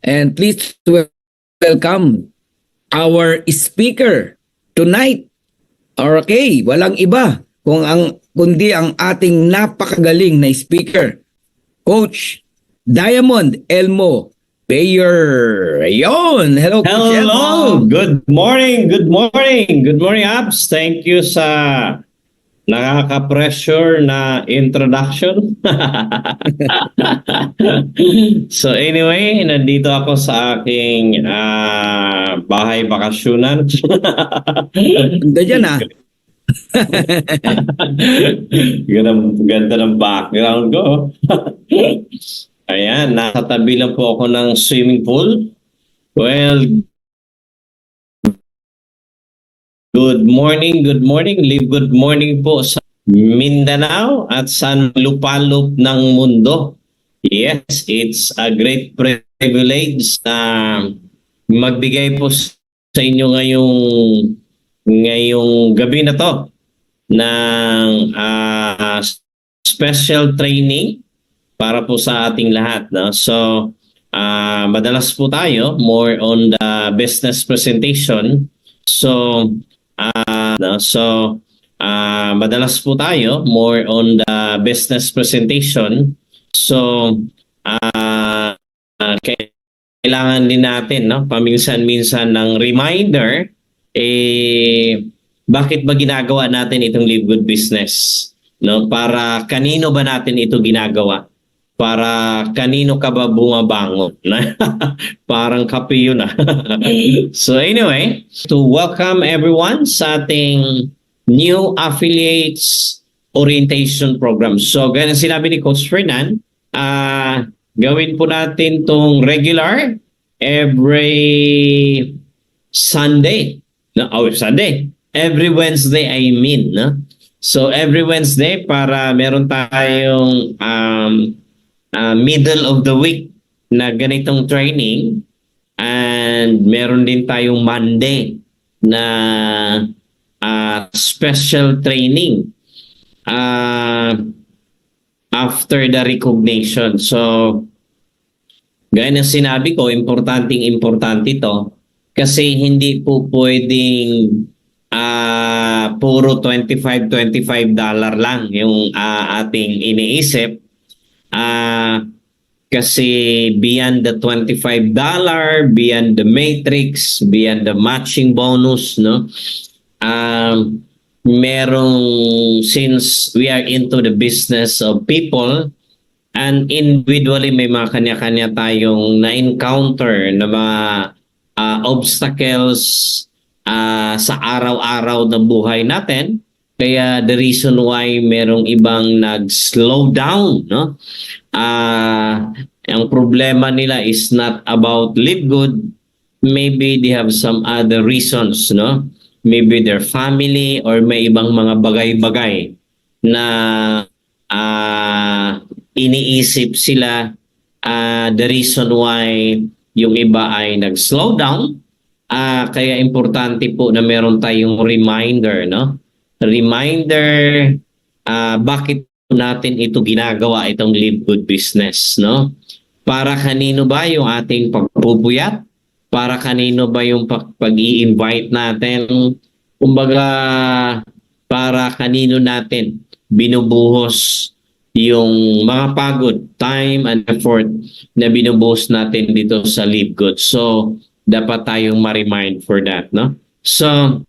And please welcome our speaker tonight. Okay, walang iba kundi ang ating napakagaling na speaker, Coach Diamond Elmo Payer. Ayun, hello Coach Hello! Elmo. Good morning! Good morning! Good morning, Abs! Thank you sa nakaka-pressure na introduction. So anyway, nandito ako sa aking bahay bakasyunan. Ganda dyan ah. Ganda ng background ko. Ayan, nasa tabi lang po ako ng swimming pool. Well, good morning, live good morning po sa Mindanao at sa lupalop ng mundo. Yes, it's a great privilege na magbigay po sa inyo ngayong gabi na to ng special training para po sa ating lahat. No? So, madalas po tayo more on the business presentation. So, madalas po tayo more on the business presentation. So, kailangan din natin, no, paminsan-minsan ng reminder, bakit ba ginagawa natin itong Live Good Business? No, para kanino ba natin ito ginagawa? Para kanino ka ba bumabangon? Parang kape yun ah. So anyway, to welcome everyone sa ating new affiliates orientation program. So ganyan sinabi ni Coach Fernan, gawin po natin tong regular every Sunday. No? Sunday. Every Wednesday, I mean. No? So every Wednesday para meron tayong middle of the week na ganitong training, and meron din tayong Monday na special training after the recognition. So gaya ng sinabi ko, importante ito kasi hindi po pwedeng puro $25 lang yung ating iniisip. Kasi beyond the $25, beyond the matrix, beyond the matching bonus, no? Since we are into the business of people, and individually may mga kanya-kanya tayong na-encounter na mga obstacles sa araw-araw na buhay natin. Kaya the reason why merong ibang nag-slow down, no? Ang problema nila is not about live good. Maybe they have some other reasons, no? Maybe their family or may ibang mga bagay-bagay na iniisip sila. The reason why yung iba ay nag-slow down. Kaya importante po na meron tayong reminder, no? Reminder, bakit natin ito ginagawa, itong Live Good Business, no? Para kanino ba yung ating pagpupuyat? Para kanino ba yung pag-i-invite natin? Kumbaga, para kanino natin binubuhos yung mga pagod, time and effort na binubuhos natin dito sa Live Good. So, dapat tayong ma-remind for that, no? So,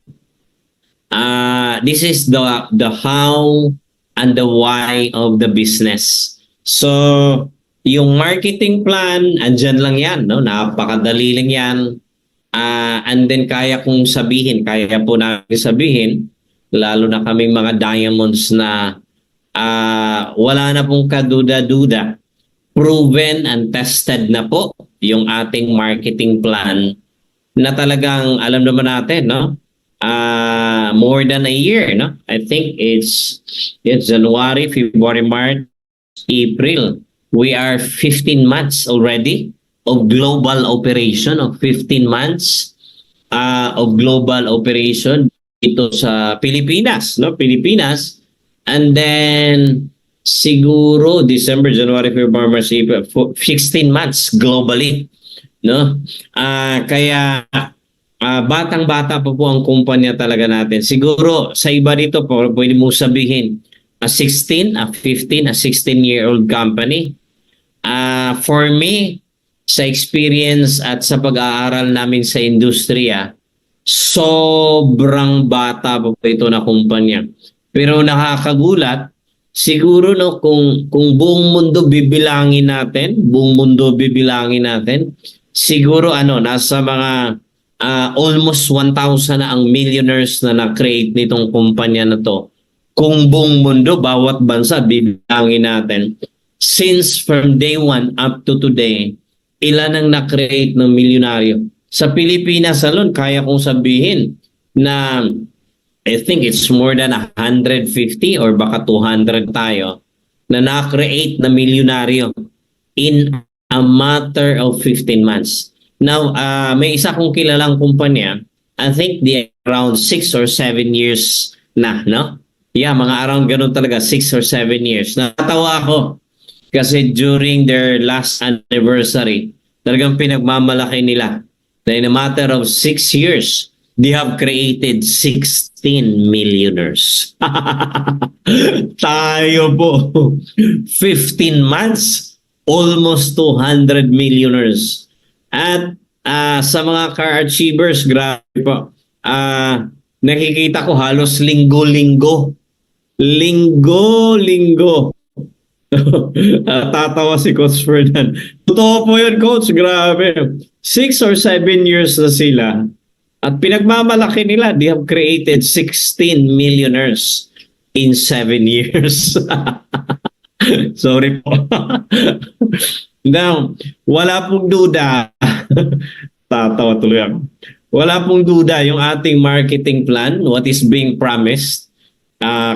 this is the how and the why of the business. So, yung marketing plan, andyan lang yan, no? Napakadali lang yan. And then kaya po namin sabihin, lalo na kaming mga diamonds na wala na pong kaduda-duda. Proven and tested na po yung ating marketing plan na talagang alam naman natin, no? More than a year, no? I think it's January, February, March, April. We are 15 months already of global operation, of 15 months of global operation dito sa Pilipinas, no? Pilipinas. And then siguro December, January, February, March, April, 16 months globally no? Kaya batang-bata pa po ang kumpanya talaga natin. Siguro sa iba dito po, pwede mo sabihin, a 16, a 15, a 16-year-old company. For me, sa experience at sa pag-aaral namin sa industriya, sobrang bata pa po ito na kumpanya. Pero nakakagulat, siguro no, kung buong mundo bibilangin natin, siguro nasa mga almost 1,000 na ang millionaires na na-create nitong kumpanya na to. Kung buong mundo, bawat bansa, bibilangin natin. Since from day one up to today, ilan ang na-create ng milyonaryo? Sa Pilipinas alone, kaya kong sabihin na I think it's more than 150 or baka 200 tayo na na-create na milyonaryo in a matter of 15 months. Now, may isa kong kilalang kumpanya, I think around 6 or 7 years na, no? Yeah, mga around ganun talaga, 6 or 7 years. Natawa ako kasi during their last anniversary, talagang pinagmamalaki nila na in a matter of 6 years, they have created 16 millionaires. Tayo po, 15 months, almost 200 millionaires. At sa mga car achievers, grabe po, nakikita ko halos linggo-linggo. Linggo-linggo. Tatawa si Coach Ferdinand. Totoo po yun, Coach. Grabe. 6 or 7 years na sila. At pinagmamalaki nila, they have created 16 millionaires in 7 years. Sorry po. Now, wala pong duda. Tatawa tuloy ako. Wala pong duda yung ating marketing plan, what is being promised.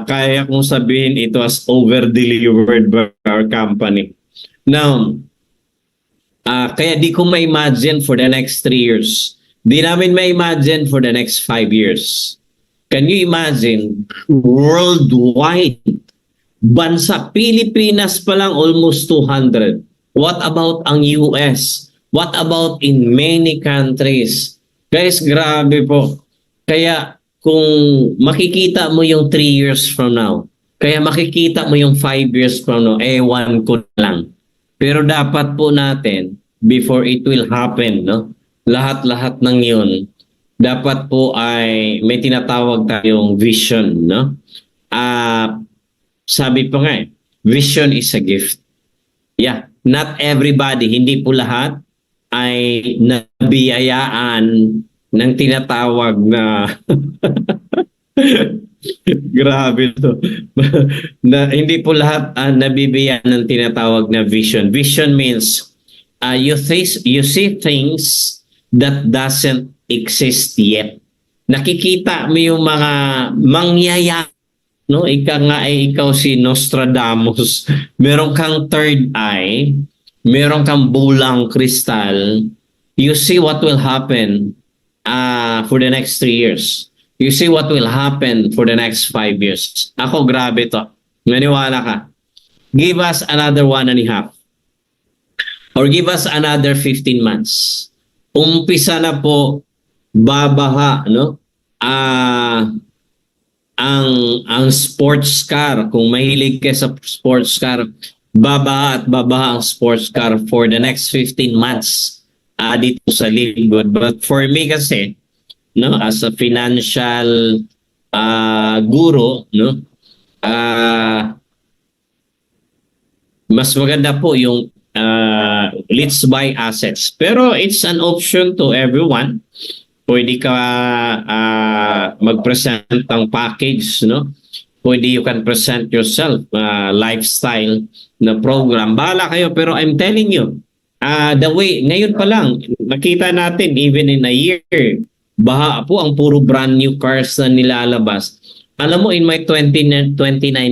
Kaya kong sabihin ito as over-delivered by our company. Now, kaya di ko ma-imagine for the next 3 years. Di namin ma-imagine for the next 5 years. Can you imagine worldwide? Bansa, Pilipinas pa lang almost 200. What about ang US? What about in many countries? Guys, grabe po. Kaya kung makikita mo yung 3 years from now, kaya makikita mo yung 5 years from now, ewan ko lang. Pero dapat po natin, before it will happen, no? Lahat-lahat ng yun, dapat po ay may tinatawag tayong vision, no? Sabi po nga vision is a gift. Yeah, not everybody, hindi po lahat ay nabiyayaan ng tinatawag na grabe to. Hindi po lahat nabibigyan ng tinatawag na vision. Vision means you see things that doesn't exist yet. Nakikita mo yung mga mangyayari, no? Ikaw si Nostradamus. Meron kang third eye, meron kang bulang kristal. You see what will happen for the next 3 years. You see what will happen for the next 5 years. Ako, grabe to. Maniwala ka. Give us another 1.5 or give us another 15 months. Umpisa na po babaha, no? Ang sports car, kung mahilig ka sa sports car, babaha at babaha ang sports car for the next 15 months dito sa lingkod. But for me kasi, no, as a financial guru, no, mas maganda po yung let's buy assets. Pero it's an option to everyone. Pwede ka mag-present ng package, no? Pwede you can present yourself lifestyle na program. Bahala kayo, pero I'm telling you, the way, ngayon pa lang, nakita natin even in a year, baha po ang puro brand new cars na nilalabas. Alam mo, in my 29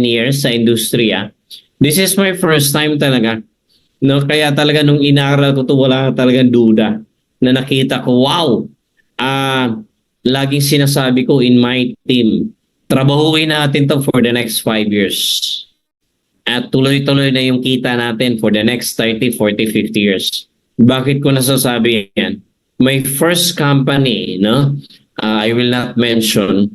years sa industriya, this is my first time talaga. No, kaya talaga nung inaral ko to, wala talagang duda na nakita ko, wow, laging sinasabi ko in my team, trabahuin natin to for the next 5 years. At tuloy-tuloy na yung kita natin for the next 30, 40, 50 years. Bakit ko nasasabi yan? My first company, no? I will not mention.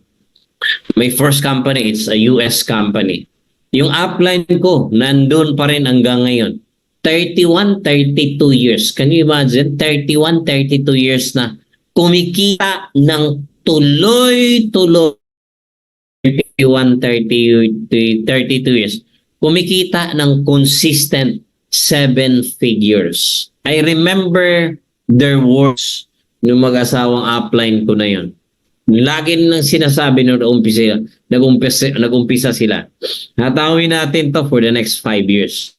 My first company, it's a US company. Yung upline ko, nandun pa rin hanggang ngayon. 31, 32 years. Can you imagine? 31, 32 years na kumikita ng tuloy-tuloy. 31, 30, 32 years. Kumikita ng consistent 7 figures. I remember their words ng mag-asawang upline ko na yon. Lagi nang sinasabi nung nag-umpisa sila. Hatawin natin to for the next 5 years.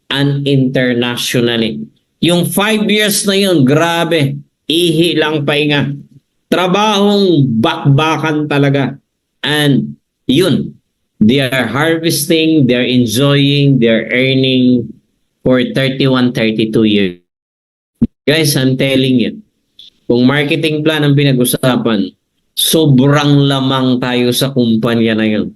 And internationally. Yung 5 years na yun, grabe. Ihi lang pahinga. Trabahong bakbakan talaga. And yun, they are harvesting, they're enjoying, they're earning for 31, 32 years. Guys, I'm telling you, kung marketing plan ang pinag-usapan, sobrang lamang tayo sa kumpanya na yun.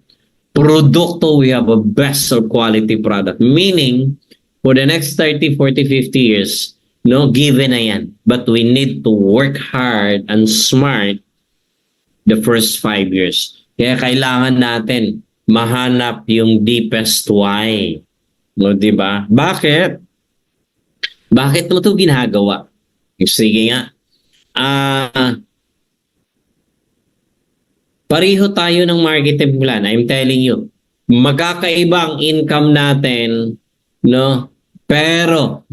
Produkto, we have a best or quality product. Meaning, for the next 30, 40, 50 years, no, given na yan. But we need to work hard and smart the first 5 years. Kaya kailangan natin mahanap yung deepest why. No, di ba? Bakit? Bakit mo ito ginagawa? Sige nga. Pareho tayo ng marketing plan. I'm telling you. Magkakaiba ang income natin, no? Pero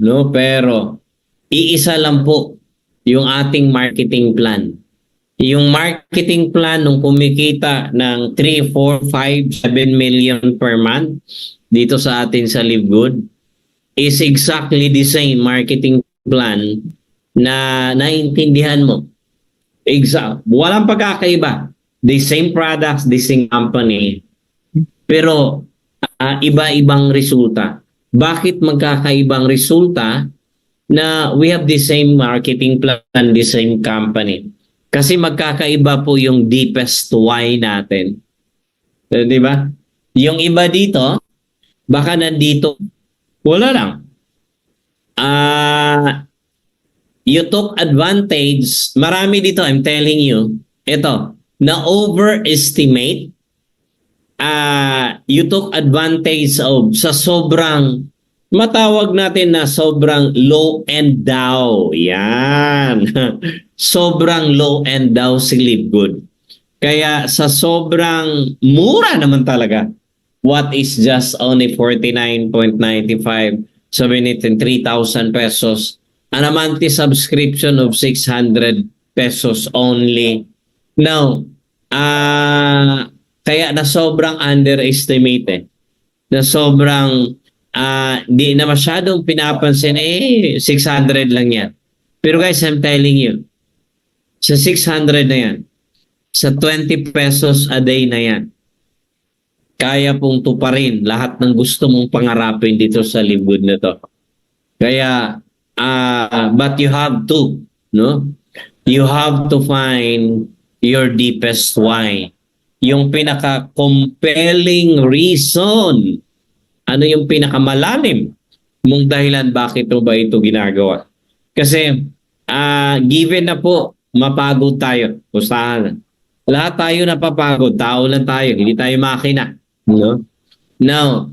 iisa lang po yung ating marketing plan. Yung marketing plan nung kumikita ng 3, 4, 5, 7 million per month dito sa atin sa Live Good is exactly the same marketing plan na naintindihan mo. Walang pagkakaiba. The same products, the same company. Pero iba-ibang resulta. Bakit magkakaibang resulta na we have the same marketing plan, the same company? Kasi magkakaiba po yung deepest why natin. Di ba? Yung iba dito, baka nandito, wala lang. You took advantage, marami dito, I'm telling you, ito, na overestimate, you took advantage of sa sobrang, matawag natin na sobrang low end daw. Yan. Sobrang low end daw si Live Good. Kaya sa sobrang mura naman talaga, what is just only 49.95, sabihin natin 3,000 pesos, and a monthly subscription of 600 pesos only. Now, kaya na sobrang underestimate na sobrang di na masyadong pinapansin, 600 lang yan. Pero guys, I'm telling you, sa 600 na yan, sa 20 pesos a day na yan, kaya pong tuparin lahat ng gusto mong pangarapin dito sa Live Good na to. Kaya, but you have to, no? You have to find your deepest why. Yung pinaka-compelling reason. Ano yung pinakamalalim mong dahilan bakit mo ba ito ginagawa? Kasi, given na po, mapagod tayo. Pustahan. Lahat tayo napapagod. Tao lang tayo. Hindi tayo makina. No? Now,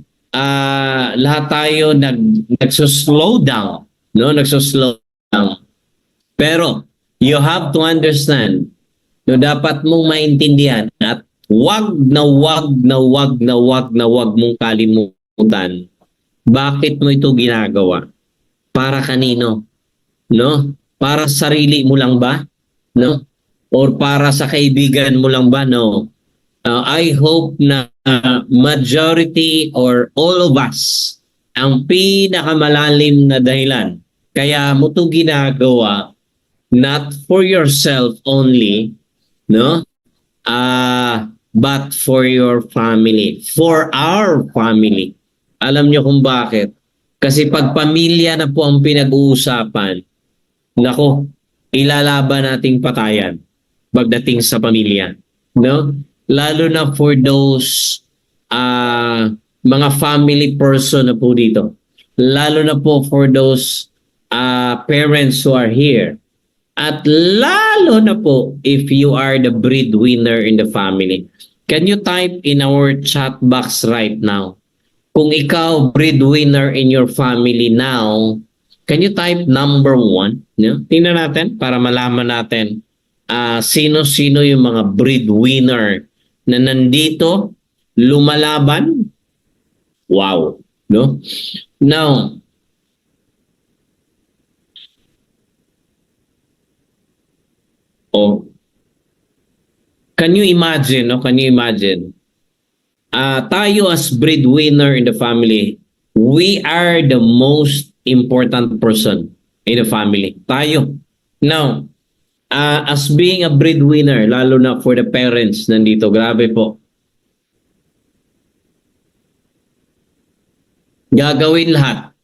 lahat tayo nagsuslow down. No? Nagsuslow down. Pero, you have to understand, no, dapat mong maintindihan at wag mong kalimutan bakit mo ito ginagawa. Para kanino? No? Para sa sarili mo lang ba? No? Or para sa kaibigan mo lang ba? No. I hope na majority or all of us ang pinakamalalim na dahilan kaya mo ito ginagawa not for yourself only, no? But for your family, for our family. Alam niyo kung bakit? Kasi pag pamilya na po ang pinag-uusapan, nako, ilalaban nating patayan pagdating sa pamilya, no? Lalo na for those mga family person na po dito. lalo na po for those parents who are here. At lalo na po if you are the breadwinner in the family. Can you type in our chat box right now? Kung ikaw breadwinner in your family now, can you type number 1? No? Tingnan natin para malaman natin sino-sino yung mga breadwinner na nandito, lumalaban. Wow. No? Now, can you imagine, no? Can you imagine? Tayo as breadwinner in the family, we are the most important person in the family. Tayo. Now, as being a breadwinner, lalo na for the parents nandito, grabe po. Gagawin lahat.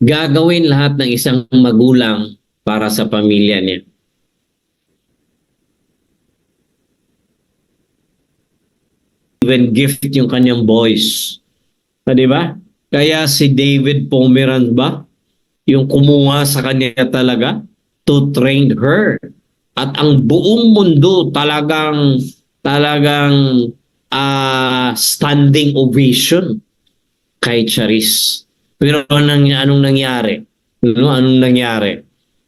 Gagawin lahat ng isang magulang para sa pamilya niya. Even gift yung kanyang boys. Di ba? Kaya si David Pomeranz ba? Yung kumuha sa kanya talaga to train her. At ang buong mundo talagang standing ovation kay Charis. Pero anong nangyari? Anong nangyari?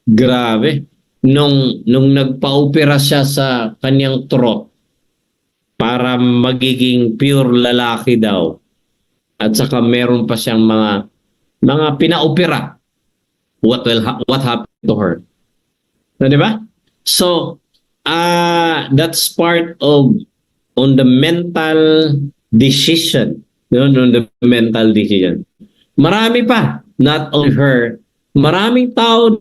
Grabe. Nung nagpa-opera siya sa kanyang throat para magiging pure lalaki daw. At saka meron pa siyang mga pina-opera. What happened to her? So, di ba? So, that's part of on the mental decision. On the mental decision. Marami pa, not only her, maraming tao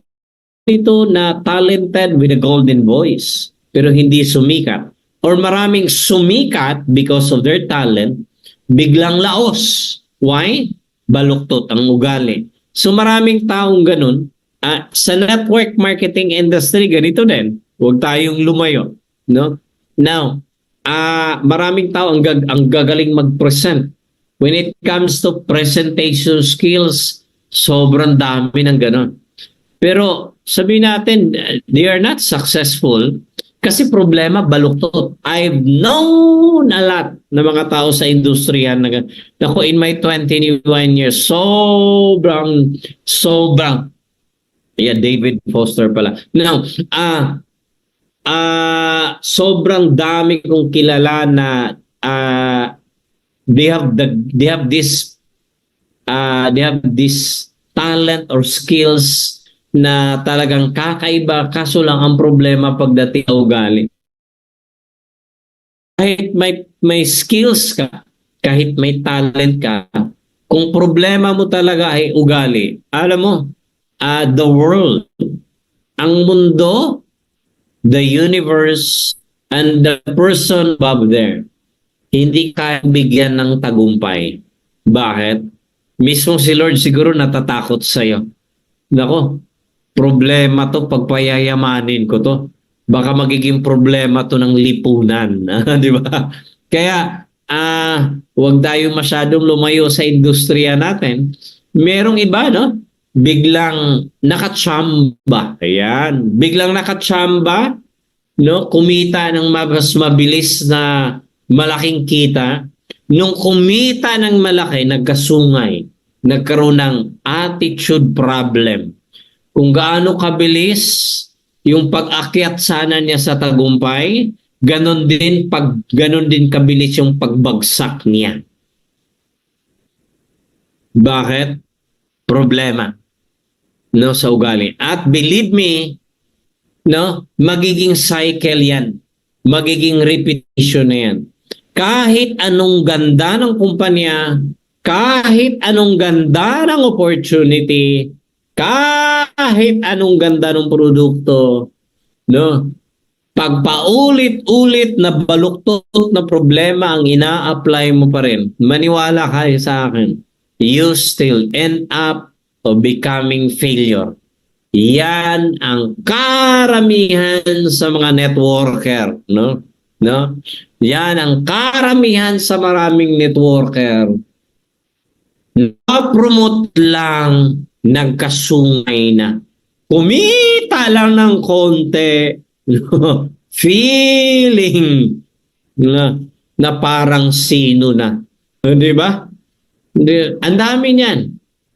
dito na talented with a golden voice, pero hindi sumikat. Or maraming sumikat because of their talent, biglang laos. Why? Baluktot ang ugali. So maraming taong ganun. Sa network marketing industry, ganito din. Huwag tayong lumayo. No? Now, maraming tao ang gagaling mag-present. When it comes to presentation skills, sobrang dami ng ganun. Pero sabihin natin, they are not successful kasi problema, baluktot. I've known a lot na mga tao sa industriya na ako in my 21 years, sobrang, yeah, David Foster pala. Now, sobrang dami kong kilala na they have this talent or skills na talagang kakaiba, kaso lang ang problema pagdating sa ugali. Kahit may skills ka, kahit may talent ka, kung problema mo talaga ay ugali, alam mo, the world, ang mundo, the universe, and the person above there, hindi kaya bigyan ng tagumpay. Bakit? Mismo si Lord siguro natatakot sa'yo. Nako, problema to, pagpayayamanin ko to. Baka magiging problema to ng lipunan. Di ba? Kaya, huwag tayo masyadong lumayo sa industriya natin. Merong iba, no? Biglang nakatsamba. Ayan. Biglang nakatsamba, no? Kumita ng mas mabilis na malaking kita. Nung kumita ng malaki, nagkasungay. Nagkaroon ng attitude problem. Kung gaano kabilis yung pag-akyat sana niya sa tagumpay, ganon din kabilis yung pagbagsak niya. Bakit? Problema, no, sa ugali. At believe me, no, magiging cycle yan. Magiging repetition na yan. Kahit anong ganda ng kumpanya, kahit anong ganda ng opportunity, kahit anong ganda ng produkto, no? Pag paulit-ulit na baluktot na problema ang ina-apply mo pa rin, maniwala kayo sa akin, you still end up of becoming failure. Yan ang karamihan sa mga networker, no? No? Yan ang karamihan sa maraming networker. Na-promote lang, nagkasungay na. Kumita lang ng konti. Feeling na parang sino na. Di ba? Ang dami niyan.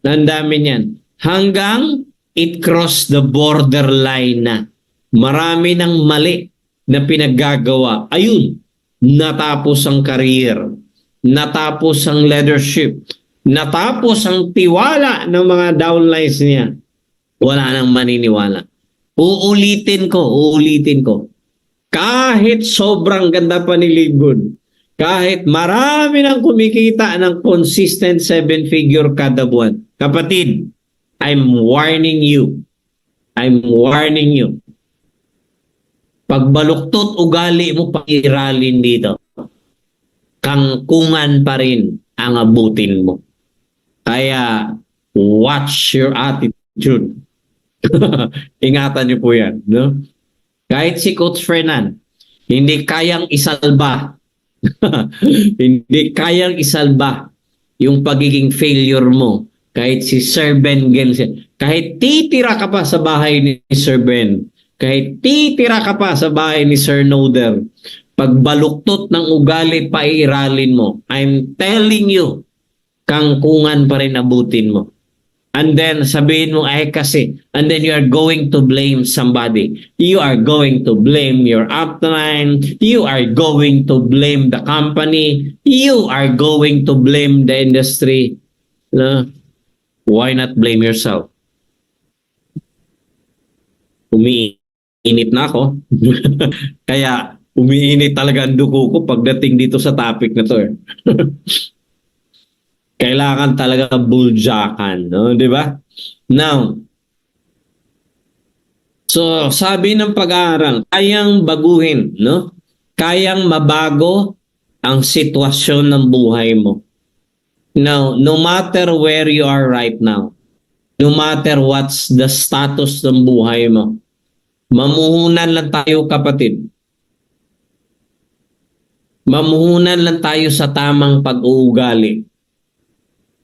Ang dami niyan. Hanggang it crossed the borderline na. Marami ng mali na pinaggagawa. Ayun, natapos ang career. Natapos ang leadership. Natapos ang tiwala ng mga downlines niya. Wala nang maniniwala. Uulitin ko. Kahit sobrang ganda pa ni Libon, kahit marami nang kumikita ng consistent 7-figure kada buwan, kapatid, I'm warning you. Pagbaluktot ugali mo, pairalin dito. Kangkungan pa rin ang abutin mo. Kaya, watch your attitude. Ingatan niyo po yan. No? Kahit si Coach Fernan, hindi kayang isalba. Hindi kayang isalba yung pagiging failure mo. Kahit si Sir Ben Gelsen, kahit titira ka pa sa bahay ni Sir Ben, kahit titira ka pa sa bahay ni Sir Noder, pagbaluktot ng ugali, pairalin mo. I'm telling you, kangkungan pa rin abutin mo. And then sabihin mo, ay kasi, and then you are going to blame somebody. You are going to blame your upline. You are going to blame the company. You are going to blame the industry. No? Why not blame yourself? Umiinit na ako. Kaya umiinit talaga ang dugo ko pagdating dito sa topic na to. Kailangan talaga buljakan, no? 'Di ba? Now, so sabi ng pag-aaral, kayang baguhin, no? Kayang mabago ang sitwasyon ng buhay mo. Now, no matter where you are right now, no matter what's the status ng buhay mo, mamuhunan lang tayo, kapatid. Mamuhunan lang tayo sa tamang pag-uugali.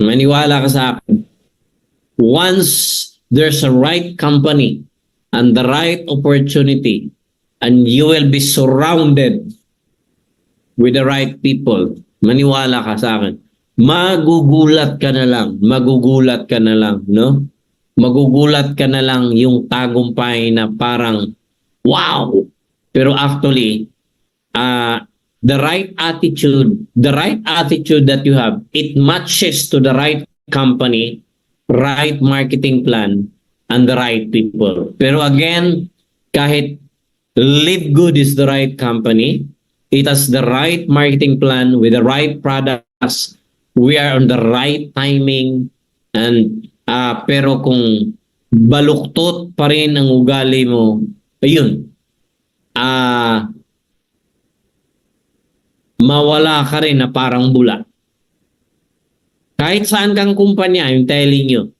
Maniwala ka sa akin. Once there's a right company and the right opportunity, and you will be surrounded with the right people, maniwala ka sa akin. Magugulat ka na lang, no? Magugulat ka na lang yung tagumpay na parang, wow! Pero actually, the right attitude that you have, it matches to the right company, right marketing plan, and the right people. Pero again, kahit Live Good is the right company, it has the right marketing plan with the right products, we are on the right timing, and pero kung baluktot pa rin ang ugali mo, ayun, mawala ka rin na parang bula. Kahit saan kang kumpanya, I'm telling you,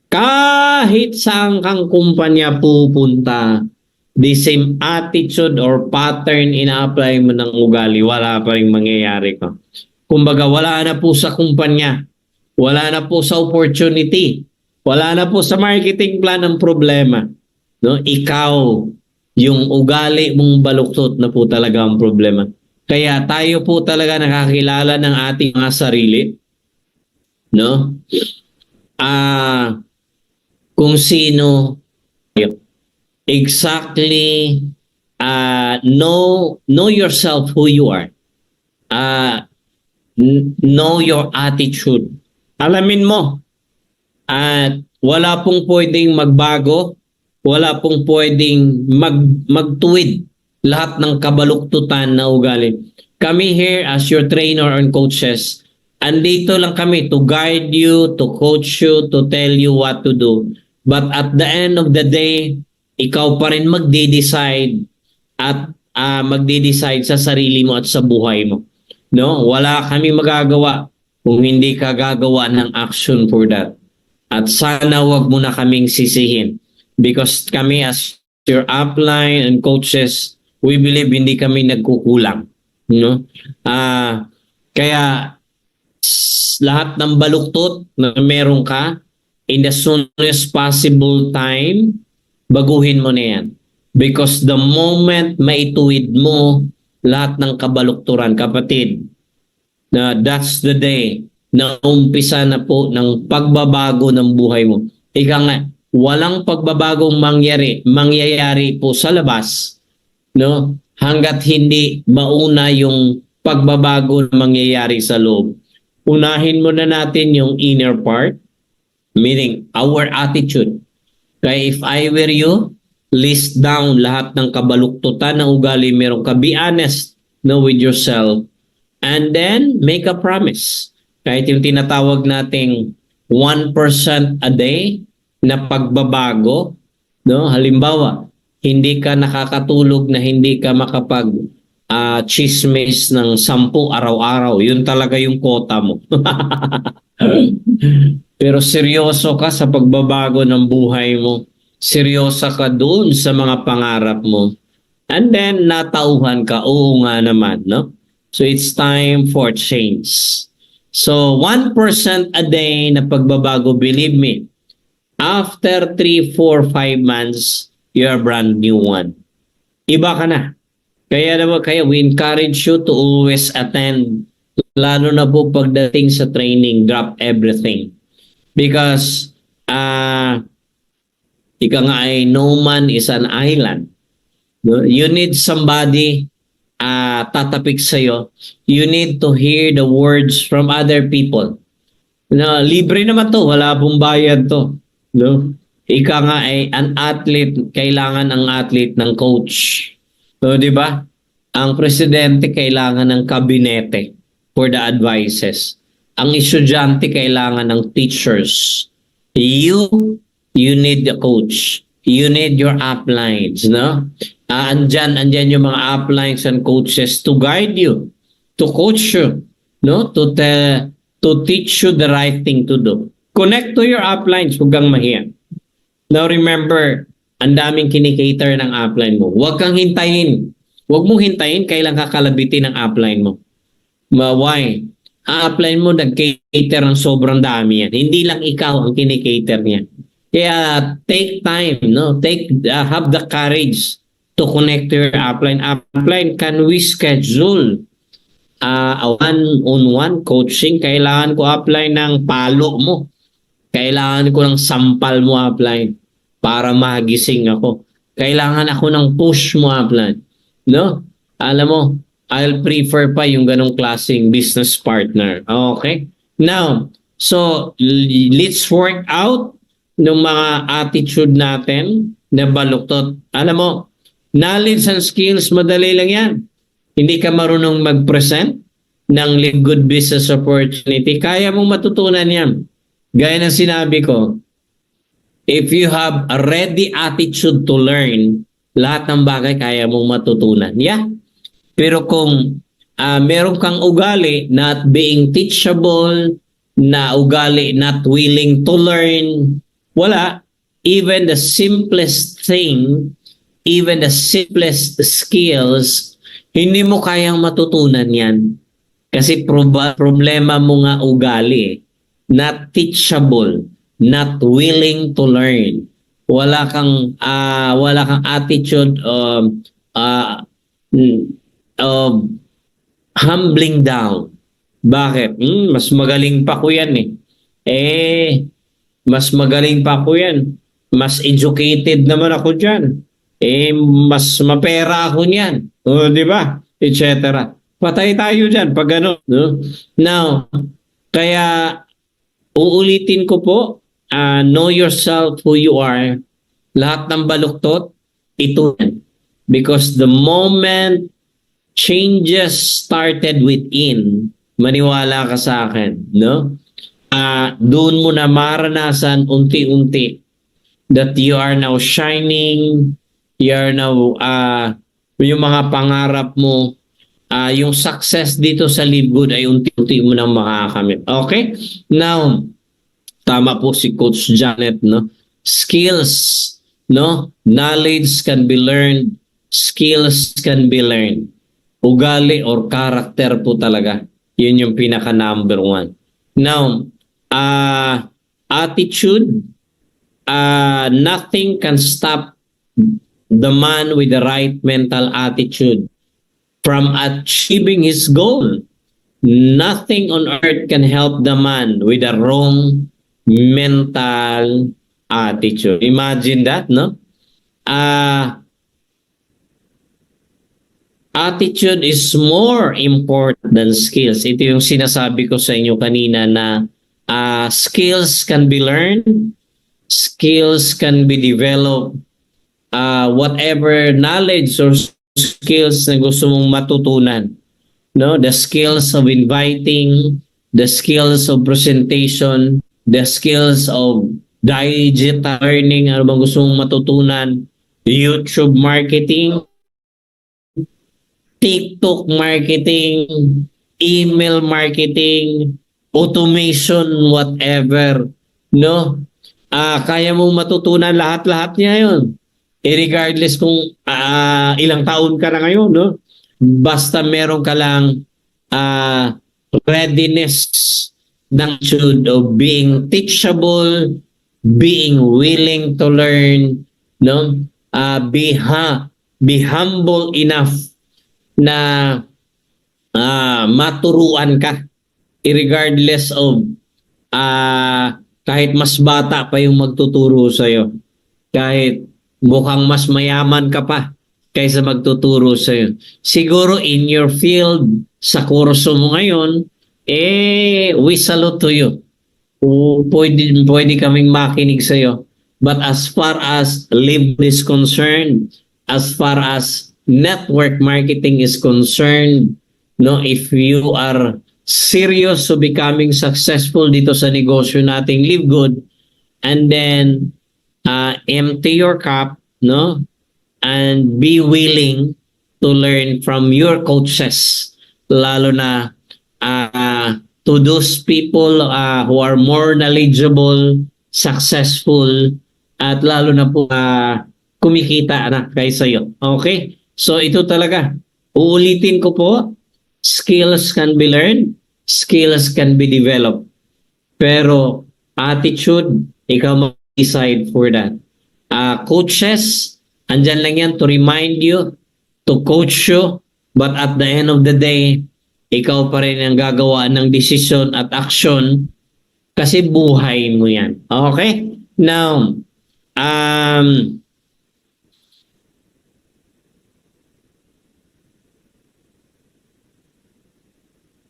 kahit saan kang kumpanya pupunta, the same attitude or pattern ina-apply mo ng ugali, wala pa rin mangyayari ko. Kumbaga, wala na po sa kumpanya, wala na po sa opportunity, wala na po sa marketing plan ang problema. No? Ikaw, yung ugali mong baluktot na po talaga ang problema. Kaya tayo po talaga nakakilala ng ating mga sarili, no? Kung sino tayo. Exactly, know yourself who you are. Know your attitude. Alamin mo. At wala pong pwedeng magbago, wala pong pwedeng magtuwid lahat ng kabaluktutan na ugali. Kami here as your trainer and coaches, andito lang kami to guide you, to coach you, to tell you what to do. But at the end of the day, ikaw pa rin magde-decide at magde-decide sa sarili mo at sa buhay mo. No? Wala kami magagawa kung hindi ka gagawa ng action for that. At sana wag mo na kaming sisihin. Because kami as your upline and coaches, we believe hindi kami nagkukulang. No? Kaya lahat ng baluktot na meron ka, in the soonest possible time, baguhin mo na yan. Because the moment maituwid mo lahat ng kabalukturan, kapatid, na that's the day na umpisa na po ng pagbabago ng buhay mo. Ika nga, walang pagbabagong mangyayari po sa labas, no? Hanggat hindi mauna yung pagbabago na mangyayari sa loob. Unahin muna natin yung inner part, meaning our attitude. Kaya if I were you, list down lahat ng kabaluktutan ng ugali meron ka. Be honest, no, with yourself. And then, make a promise. Kahit yung tinatawag nating 1% a day na pagbabago, no? Halimbawa, hindi ka nakakatulog na hindi ka makapag chismis ng 10 araw-araw. Yun talaga yung quota mo. Pero seryoso ka sa pagbabago ng buhay mo. Seryoso ka doon sa mga pangarap mo. And then, natauhan ka. Oo nga naman, no? So, it's time for change. So, 1% a day na pagbabago, believe me, after 3, 4, 5 months, you're a brand new one. Iba ka na. Kaya naman, we encourage you to always attend. Lalo na po pagdating sa training, drop everything. Because, ika nga ay, no man is an island. No? You need somebody tatapik sa'yo. You need to hear the words from other people. No, libre naman to, wala pong bayad to. No? Ika nga ay an athlete, kailangan ang athlete ng coach. So, di ba? Ang presidente kailangan ng kabinete for the advices. Ang estudyante kailangan ng teachers. You need the coach. You need your uplines, no? Andyan yung mga uplines and coaches to guide you, to coach you, no? To teach you the right thing to do. Connect to your uplines, huwag kang mahiya. Now remember, ang daming kinikater ng upline mo. Huwag kang hintayin. Huwag mong hintayin kailan kakalabitin ang upline mo. Why? Ang upline mo nag-cater ng sobrang dami yan. Hindi lang ikaw ang kinikater niya. Kaya take time, no? Have the courage to connect to your upline. Upline, can we schedule a one-on-one coaching? Kailangan ko upline ng palo mo. Kailangan ko ng sampal mo upline para magising ako. Kailangan ako ng push mo upline. No? Alam mo, I'll prefer pa yung ganong klaseng business partner. Okay? Now, so let's work out ng mga attitude natin na baluktot. Alam mo, knowledge and skills, madali lang yan. Hindi ka marunong mag-present ng good business opportunity, kaya mong matutunan yan. Gaya ng sinabi ko, if you have a ready attitude to learn, lahat ng bagay kaya mong matutunan. Yeah. Pero kung meron kang ugali not being teachable, na ugali not willing to learn, wala. Even the simplest thing, even the simplest skills, hindi mo kayang matutunan yan. Kasi problema mo nga ugali. Not teachable, not willing to learn. Wala kang attitude of humbling down. Bakit? Mas magaling pa ko yan eh. Mas magaling pa ko yan. Mas educated naman ako dyan. Mas mapera ako niyan. O, di ba? Etc. Patay tayo dyan pag ano. No? Now, kaya uulitin ko po, know yourself who you are. Lahat ng baluktot, ito yan. Because the moment changes started within, maniwala ka sa akin, no? Doon mo na maranasan unti-unti that you are now shining, you are now, yung mga pangarap mo, yung success dito sa Live Good ay unti-unti mo nang makakamit. Okay? Now, tama po si Coach Janet, no? Skills, no? Knowledge can be learned, skills can be learned. Ugali or character po talaga. Yun yung pinaka number one. Now, attitude, nothing can stop the man with the right mental attitude from achieving his goal. Nothing on earth can help the man with a wrong mental attitude. Imagine that, no? Attitude is more important than skills. Ito yung sinasabi ko sa inyo kanina na skills can be learned, skills can be developed, whatever knowledge or skills na gusto mong matutunan. No, the skills of inviting, the skills of presentation, the skills of digital learning, ano bang gusto mong matutunan, YouTube marketing, TikTok marketing, email marketing, automation, whatever, no? Kaya mong matutunan lahat-lahat niya yun. Regardless kung ilang taon ka na ngayon, no? Basta meron ka lang readiness ng attitude of being teachable, being willing to learn, no? Be humble enough na maturuan ka regardless of kahit mas bata pa yung magtuturo sa'yo, kahit mukhang mas mayaman ka pa kaysa magtuturo sa'yo. Siguro in your field, sa kurso mo ngayon, we salute to you. Pwede kaming makinig sa'yo. But as far as live is concerned, as far as network marketing is concerned, no, if you are serious to becoming successful dito sa negosyo nating Live Good, and then empty your cup, no, and be willing to learn from your coaches, lalo na to those people who are more knowledgeable, successful, at lalo na po kumikita na kaysa iyo. Okay? So ito talaga, uulitin ko po, skills can be learned, skills can be developed. Pero attitude, ikaw mag-decide for that. Coaches, andyan lang yan to remind you, to coach you, but at the end of the day, ikaw pa rin ang gagawa ng decision at action kasi buhay mo yan. Okay? Now,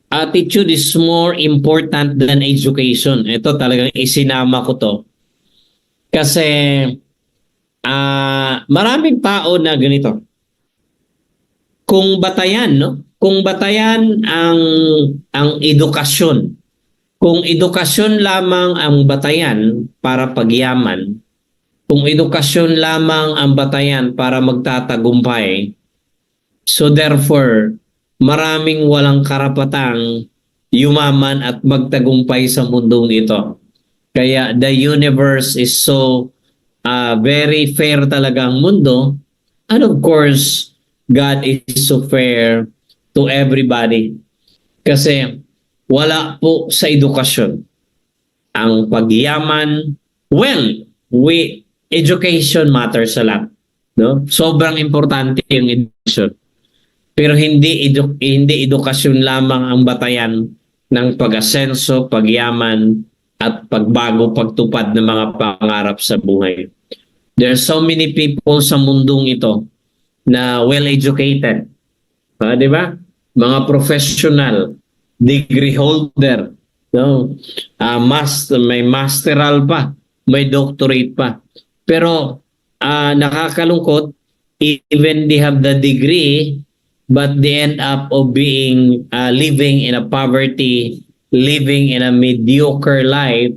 attitude is more important than education. Ito talagang isinama ko to. Kasi maraming tao na ganito. Kung batayan, no? Kung batayan ang edukasyon, kung edukasyon lamang ang batayan para pagyaman, kung edukasyon lamang ang batayan para magtatagumpay, so therefore, maraming walang karapatang yumaman at magtagumpay sa mundong ito. Kaya the universe is so very fair talaga ang mundo. And of course, God is so fair to everybody. Kasi wala po sa edukasyon ang pagyaman. Well, education matters a lot. No? Sobrang importante yung education. Pero hindi edukasyon lamang ang batayan ng pag-asenso, pagyaman, at pagbago, pagtupad ng mga pangarap sa buhay. There are so many people sa mundong ito na well-educated. Di ba? Mga professional, degree holder, no? May masteral pa, may doctorate pa. Pero nakakalungkot, even they have the degree, but they end up of being living in a poverty, living in a mediocre life,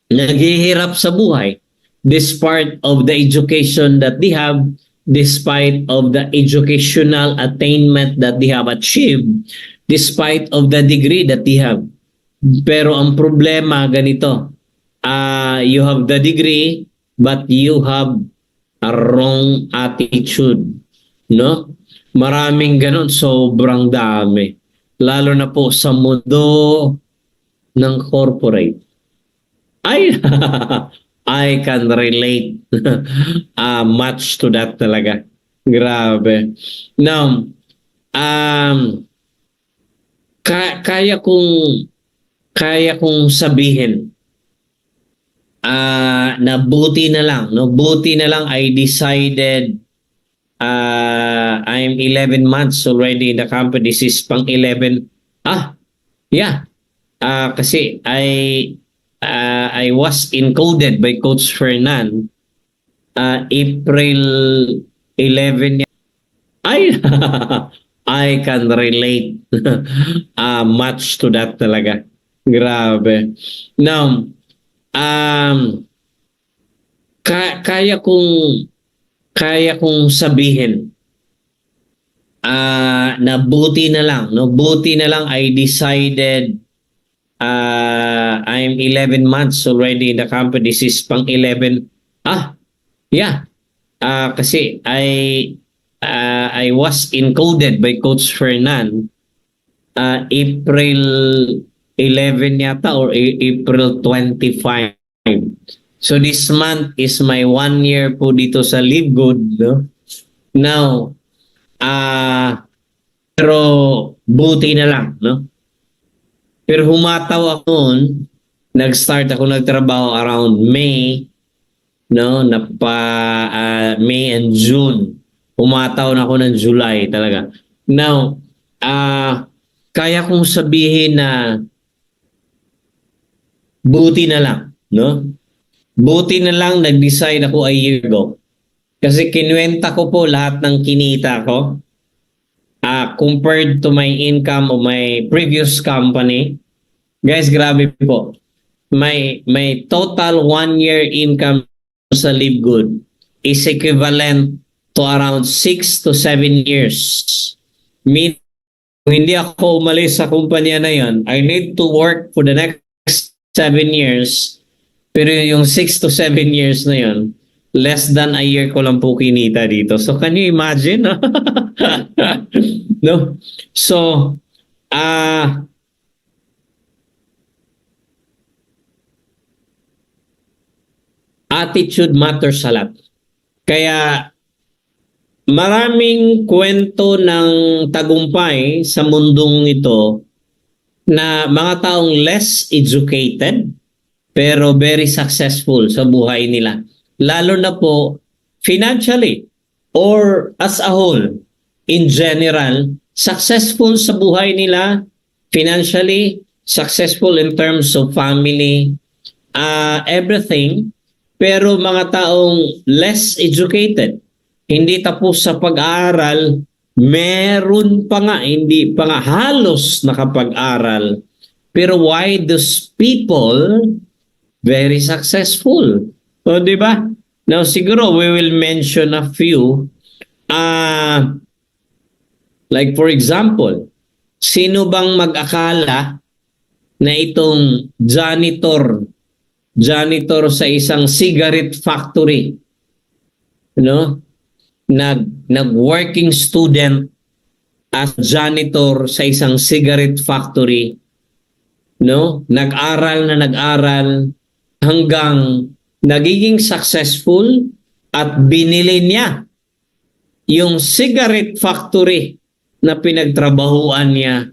naghihirap sa buhay despite of the education that they have, despite of the educational attainment that they have achieved, despite of the degree that they have. Pero ang problema ganito, you have the degree but you have a wrong attitude. No? Maraming ganun, sobrang dami. lalo na po sa mundo ng corporate. Ay, I can relate much to that talaga. Grabe. Now, kaya kong sabihin na buti na lang, no? Buti na lang I decided I'm 11 months already in the company. This is pang 11. Yeah. Kasi I was encoded by Coach Fernan April 11. Ay, I can relate much to that talaga. Grabe. Now, kaya kong sabihin na buti na lang, no? Buti na lang I decided I'm 11 months already in the company. This is pang 11. Yeah. Kasi I was encoded by Coach Fernan April 11 yata or April 25. So this month is my 1 year po dito sa Live Good, no? Now, pero buti na lang, no? Pero humataw ako noon, nag-start ako nagtrabaho around May, no? May and June. Humataw na ako ng July talaga. Now, kaya kong sabihin na buti na lang, no? Buti na lang nag-decide ako a year ago. Kasi kinuwenta ko po lahat ng kinita ko compared to my income of my previous company. Guys, grabe po. My total 1 year income sa Live Good is equivalent to around 6 to 7 years. Kung hindi ako umalis sa kumpanya na yon, I need to work for the next 7 years. Pero yung 6 to 7 years na yon, less than a year ko lang po kinita dito. So can you imagine? No? So, attitude matters a lot. Kaya maraming kwento ng tagumpay sa mundong ito na mga taong less educated pero very successful sa buhay nila. Lalo na po financially or as a whole, in general, successful sa buhay nila, financially, successful in terms of family, everything, pero mga taong less educated, hindi tapos sa pag-aaral, meron pa nga, hindi pa nga halos nakapag-aral. Pero why those people very successful? O, di ba? Now, siguro we will mention a few. Like for example, sino bang mag-akala na itong janitor sa isang cigarette factory, no? Nag-working student as janitor sa isang cigarette factory, no? Nag-aral hanggang nagiging successful at binili niya yung cigarette factory na pinagtrabahuan niya,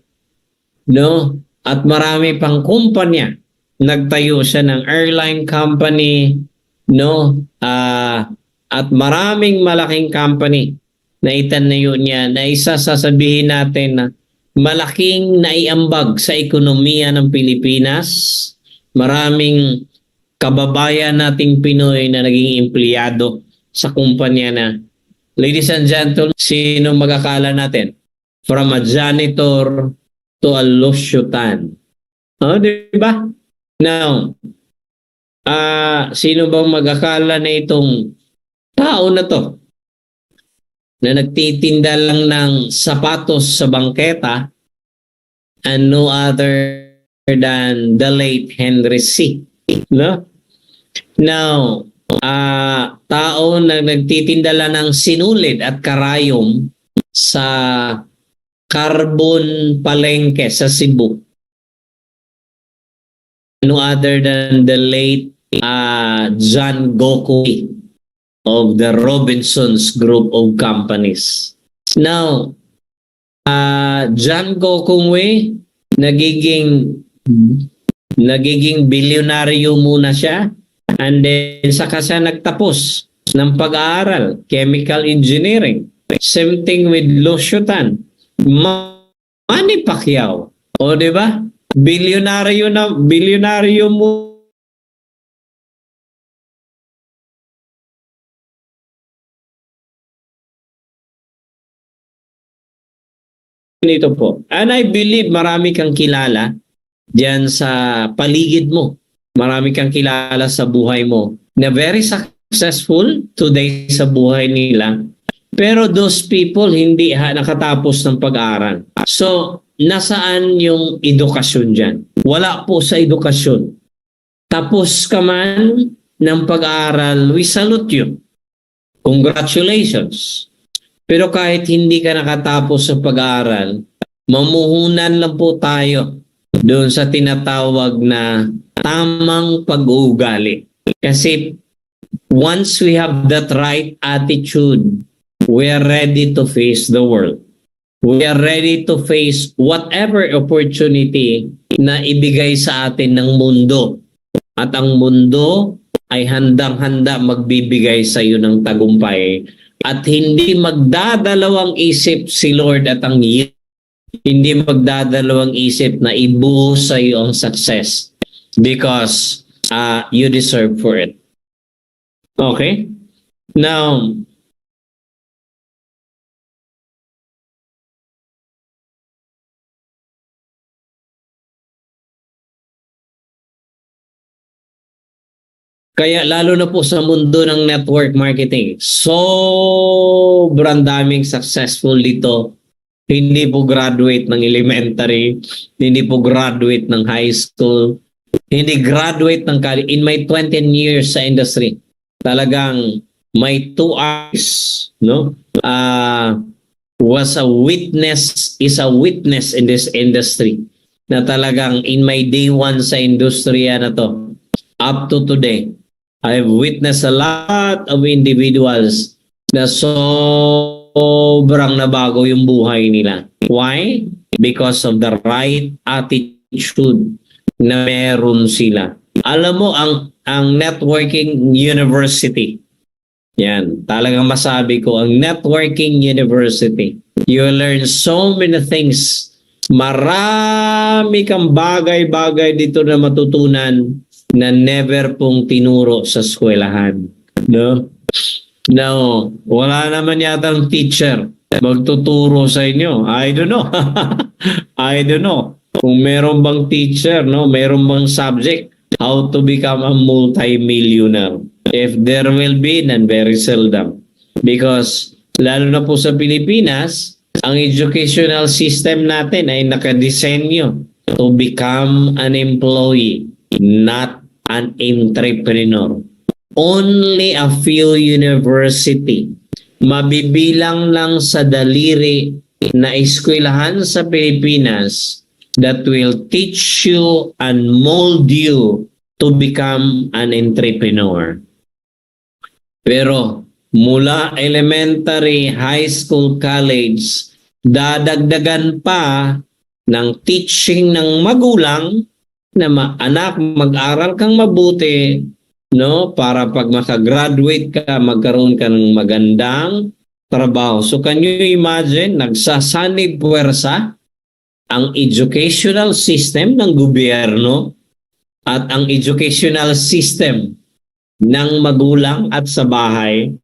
no? At marami pang kumpanya. Nagtayo siya ng airline company, no? At maraming malaking company na itanayo niya na isa sasabihin natin na malaking naiambag sa ekonomiya ng Pilipinas. Maraming kababayan nating Pinoy na naging empleyado sa kumpanya na. Ladies and gentlemen, sino mag-akala natin? From a janitor to a lusyutan. Di ba? Now, sino bang mag-akala na itong tao na to na nagtitinda lang ng sapatos sa bangketa and no other than the late Henry C. No? Now, tao na nagtitinda lang ng sinulid at karayom sa carbon palengke sa Cebu. No other than the late John Gokui of the Robinsons Group of Companies. Now, John Gokui nagiging bilyonaryo muna siya, and then saka siya nagtapos ng pag-aaral, chemical engineering. Same thing with Lucio Tan. Manny Pacquiao. O, di ba? Bilyonaryo mo nito po. And I believe marami kang kilala diyan sa paligid mo. Marami kang kilala sa buhay mo na very successful today sa buhay nila. Pero those people hindi nakatapos ng pag-aaral. So, nasaan yung edukasyon dyan? Wala po sa edukasyon. Tapos ka man ng pag-aaral, we salute you. Congratulations. Pero kahit hindi ka nakatapos sa pag-aaral, mamuhunan lang po tayo doon sa tinatawag na tamang pag-uugali. Kasi once we have that right attitude, we are ready to face the world. We are ready to face whatever opportunity na ibigay sa atin ng mundo. At ang mundo ay handang-handa magbibigay sa iyo ng tagumpay. At hindi magdadalawang isip si Lord at ang hindi magdadalawang isip na ibuhos sa iyo ang success because you deserve for it. Okay? Now, kaya lalo na po sa mundo ng network marketing, sobrang daming successful dito. Hindi po graduate ng elementary, hindi po graduate ng high school, hindi graduate ng college. In my 20 years sa industry, talagang my 2 eyes, no? Is a witness in this industry. Na talagang in my day 1 sa industriya na to, up to today, I've witnessed a lot of individuals na sobrang nabago yung buhay nila. Why? Because of the right attitude na meron sila. Alam mo, ang networking university, yan, talagang masabi ko, ang networking university, you learn so many things. Marami kang bagay-bagay dito na matutunan na never pong tinuro sa eskwelahan. No? No, wala naman yatang teacher magtuturo sa inyo. I don't know. I don't know. Kung meron bang teacher, no, meron bang subject, how to become a multi-millionaire. If there will be, then very seldom. Because, lalo na po sa Pilipinas, ang educational system natin ay nakadesenyo to become an employee, not an entrepreneur. Only a few university, mabibilang lang sa daliri na eskwelahan sa Pilipinas that will teach you and mold you to become an entrepreneur. Pero mula elementary, high school, college, dadagdagan pa ng teaching ng magulang na anak, mag-aral kang mabuti, no, para pag makagraduate ka, magkaroon ka ng magandang trabaho. So can you imagine, nagsasanib puwersa ang educational system ng gobyerno at ang educational system ng magulang at sa bahay.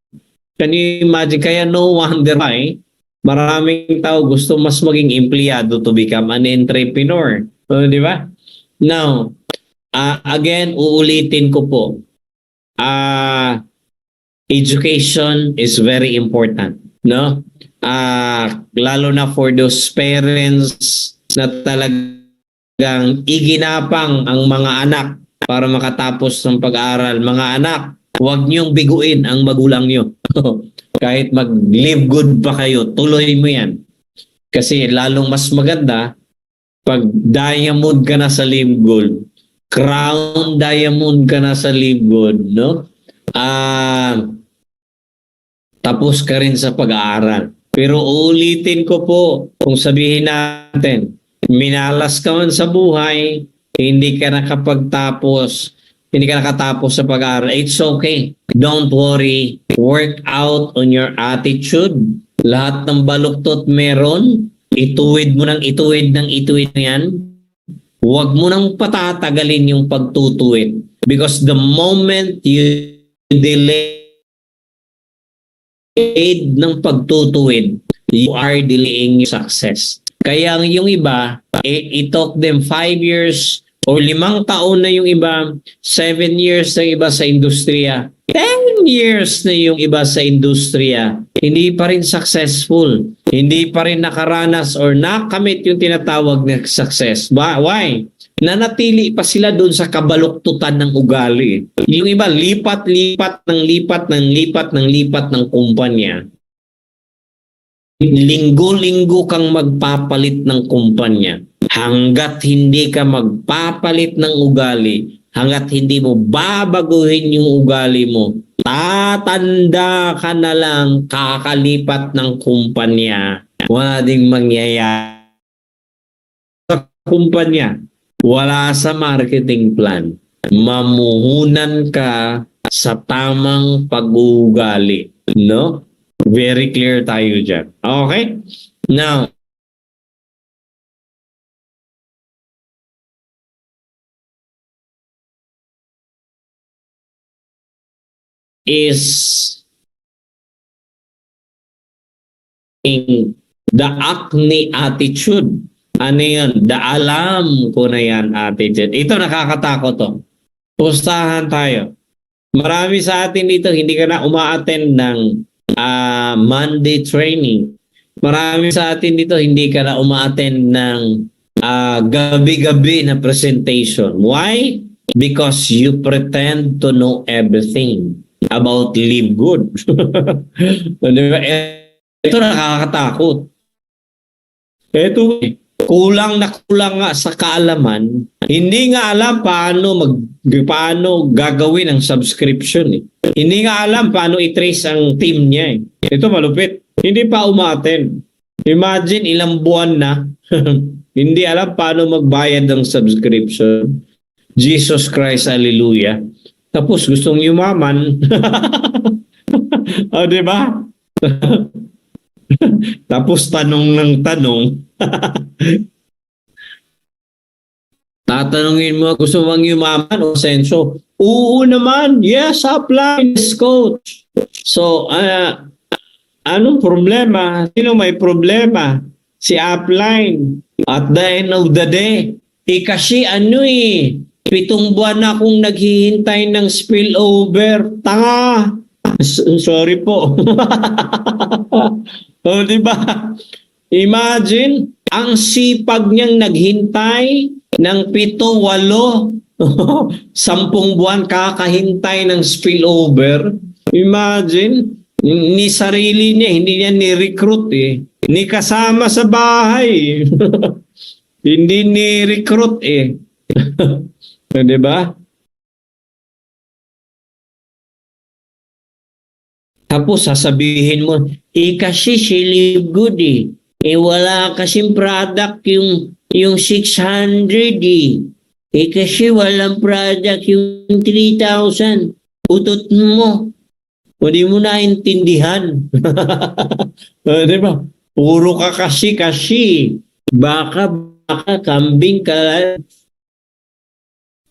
Can you imagine? Kaya no wonder why maraming tao gusto mas maging empleyado to become an entrepreneur. So, di ba? Now, again, uulitin ko po. Education is very important, no? Lalo na for those parents na talagang iginapang ang mga anak para makatapos ng pag-aaral. Mga anak, huwag niyong biguin ang magulang niyo. Kahit mag-live good pa kayo, tuloy mo yan. Kasi lalong mas maganda pag diamond ka na sa live gold, crown diamond ka na sa live gold, no? Tapos ka rin sa pag-aaral. Pero ulitin ko po, kung sabihin natin, minalas ka man sa buhay, hindi ka nakapagtapos, hindi ka nakatapos sa pag-aaral, it's okay. Don't worry. Work out on your attitude. Lahat ng baluktot meron. Ituwid mo ng ituwid ng ituwid yan. Huwag mo nang patatagalin yung pagtutuwid. Because the moment you delay ng pagtutuwid, you are delaying your success. Kaya yung iba, it took them 5 years o 5 taon na yung iba, 7 years na iba sa industriya, 10 years na yung iba sa industriya, hindi pa rin successful, hindi pa rin nakaranas or nakamit yung tinatawag na success. Why? Nanatili pa sila doon sa kabaluktutan ng ugali. Yung iba, lipat ng kumpanya. Linggo-linggo kang magpapalit ng kumpanya. Hanggat hindi ka magpapalit ng ugali, hanggat hindi mo babaguhin yung ugali mo, tatanda ka na lang kakalipat ng kumpanya. Wala ding mangyayari sa kumpanya. Wala sa marketing plan. Mamuhunan ka sa tamang pag-uugali. No? Very clear tayo dyan. Okay? Now, is in the acne attitude. Ano yun? The alam ko na yan attitude. Ito nakakatakot to. Pustahan tayo. Marami sa atin dito, hindi ka na uma-attend ng Monday training. Marami sa atin dito, hindi ka na uma-attend ng gabi-gabi na presentation. Why? Because you pretend to know everything about live good. Ito nakakatakot. Ito, kulang nga sa kaalaman. Hindi nga alam paano gagawin ang subscription. Hindi nga alam paano i-trace ang team niya. Ito malupit. Hindi pa umaten. Imagine ilang buwan na. Hindi alam paano magbayad ng subscription. Jesus Christ, hallelujah. Tapos gustong yumaman. O, diba? Tapos tanong ng tanong. Tatanungin mo, gusto bang yumaman o senso? Oo naman. Yes, apply. Yes, coach. So, anong problema? Sino may problema? Si upline. At the end of the day, kasi 7 buwan na akong naghihintay ng spillover. Tanga! Sorry po. O, diba? Imagine, ang sipag niyang naghintay ng 7, 8, 10 buwan kakahintay ng spillover. Imagine, ni sarili niya, hindi niya ni-recruit Ni kasama sa bahay. Hindi ni-recruit Diba? Tapos sasabihin mo, kasi si live good wala kasing product yung 600 kasi walang product yung 3,000. Utot mo. O di mo naintindihan. Diba? Puro ka kasi. Baka kambing ka.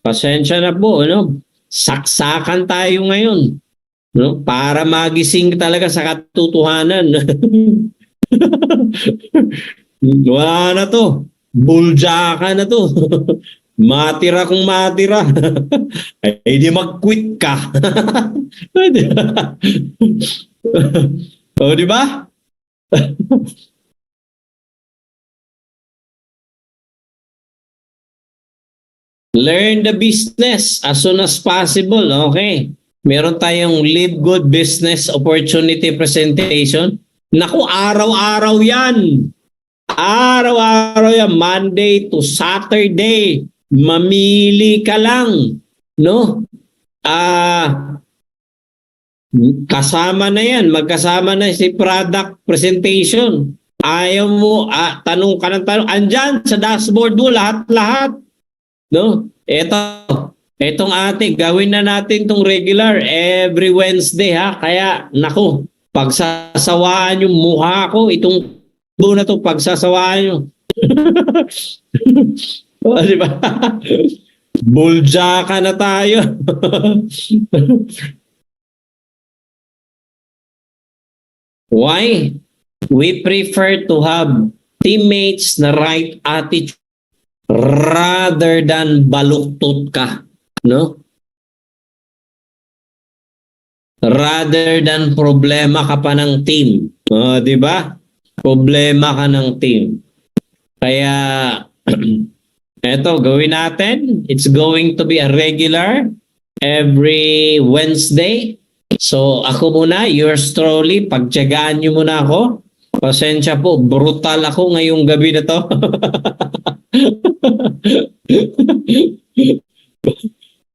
Pasensya na po, saksakan tayo ngayon. No? Para magising talaga sa katotohanan. Wala na to. Buljaka na to. Matira kung matira. Ay di mag-quit ka. O, di ba? Learn the business as soon as possible. Okay. Meron tayong Live Good Business Opportunity Presentation. Naku, araw-araw yan. Araw-araw yan, Monday to Saturday. Mamili ka lang, no? Kasama na yan, magkasama na si product presentation. Ayaw mo, tanong ka ng tanong, andyan sa dashboard mo, lahat-lahat. No? Etong gawin na natin tong regular every Wednesday ha. Kaya, naku, pagsasawaan yung mukha ko, itong na to pagsasawaan nyo. O, di ba? Bulja ka na tayo. Why? We prefer to have teammates na right attitude rather than baluktot ka, no? Rather than problema ka pa ng team. Di ba? Problema ka ng team. Kaya eto, gawin natin. It's going to be a regular every Wednesday. So ako muna, yours truly, pagtiyagaan nyo muna ako. Pasensya po, brutal ako ngayong gabi na to.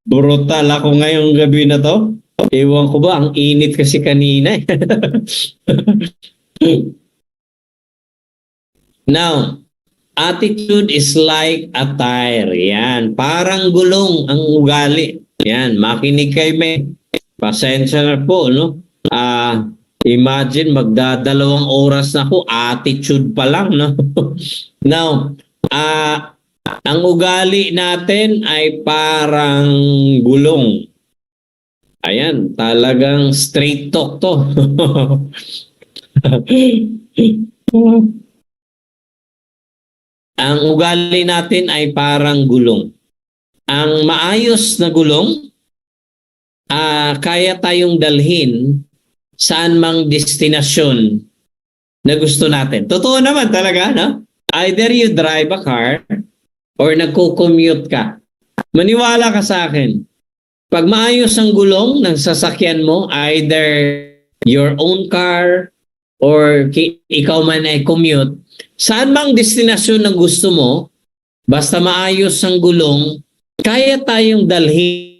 Brutal ako ngayong gabi na to. Ewan ko ba, ang init kasi kanina eh. Now, attitude is like a tire. Yan, parang gulong ang ugali. Yan, makinig kayo may. Pasensya na po, no? Imagine, magdadalawang oras na ako, attitude pa lang, no? Now, ang ugali natin ay parang gulong. Ayan, talagang straight talk to. Ang ugali natin ay parang gulong. Ang maayos na gulong, kaya tayong dalhin saan mang destinasyon na gusto natin. Totoo naman talaga, no? Either you drive a car or nagko-commute ka. Maniwala ka sa akin. Pag maayos ang gulong ng sasakyan mo, either your own car or ikaw man ay commute, saan mang destinasyon na gusto mo, basta maayos ang gulong, kaya tayong dalhin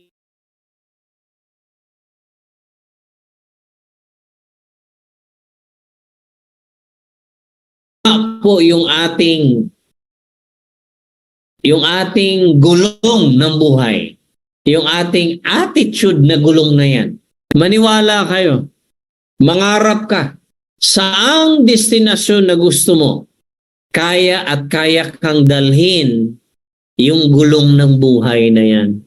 po yung ating gulong ng buhay. Yung ating attitude na gulong na yan. Maniwala kayo. Mangarap ka. Saang destinasyon na gusto mo, kaya at kaya kang dalhin yung gulong ng buhay na yan.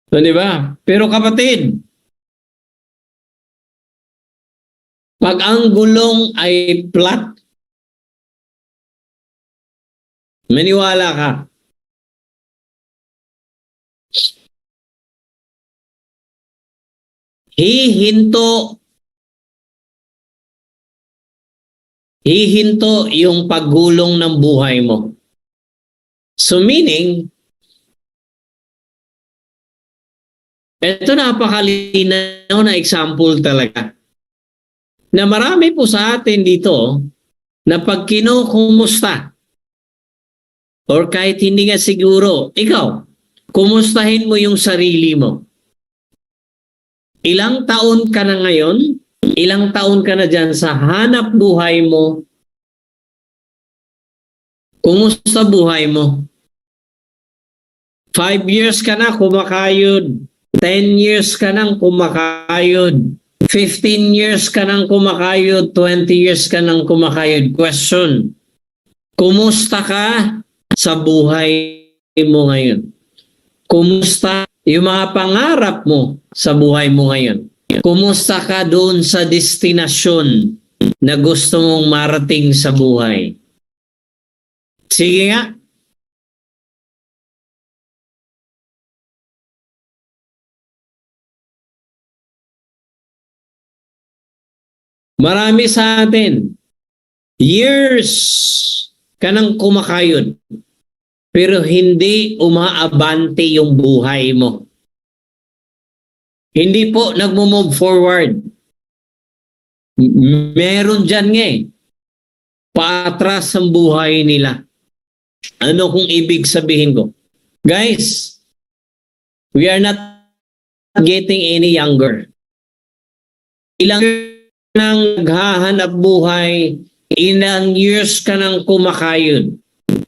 So, di ba? Pero kapatid, pag ang gulong ay flat, maniwala ka. Hihinto yung paggulong ng buhay mo. So meaning, ito napakalinaw na example talaga. Na marami po sa atin dito na pag kinukumusta or kahit hindi nga siguro, ikaw, kumustahin mo yung sarili mo. Ilang taon ka na ngayon? Ilang taon ka na dyan sa hanap buhay mo? Kumusta buhay mo? 5 years ka na kumakayod. 10 years ka nang kumakayod. 15 years ka nang kumakayod. 20 years ka nang kumakayod. Question, kumusta ka sa buhay mo ngayon? Kumusta yung mga pangarap mo sa buhay mo ngayon? Kumusta ka doon sa destinasyon na gusto mong marating sa buhay? Sige nga. Marami sa atin, years ka nang kumakayod. pero hindi umaabante yung buhay mo. Hindi po nagmo-move forward. Meron dyan nga eh. Paatras ang buhay nila. Ano kung ibig sabihin ko? Guys, we are not getting any younger. Ilang nang naghahanap buhay, ilang years ka nang kumakayod.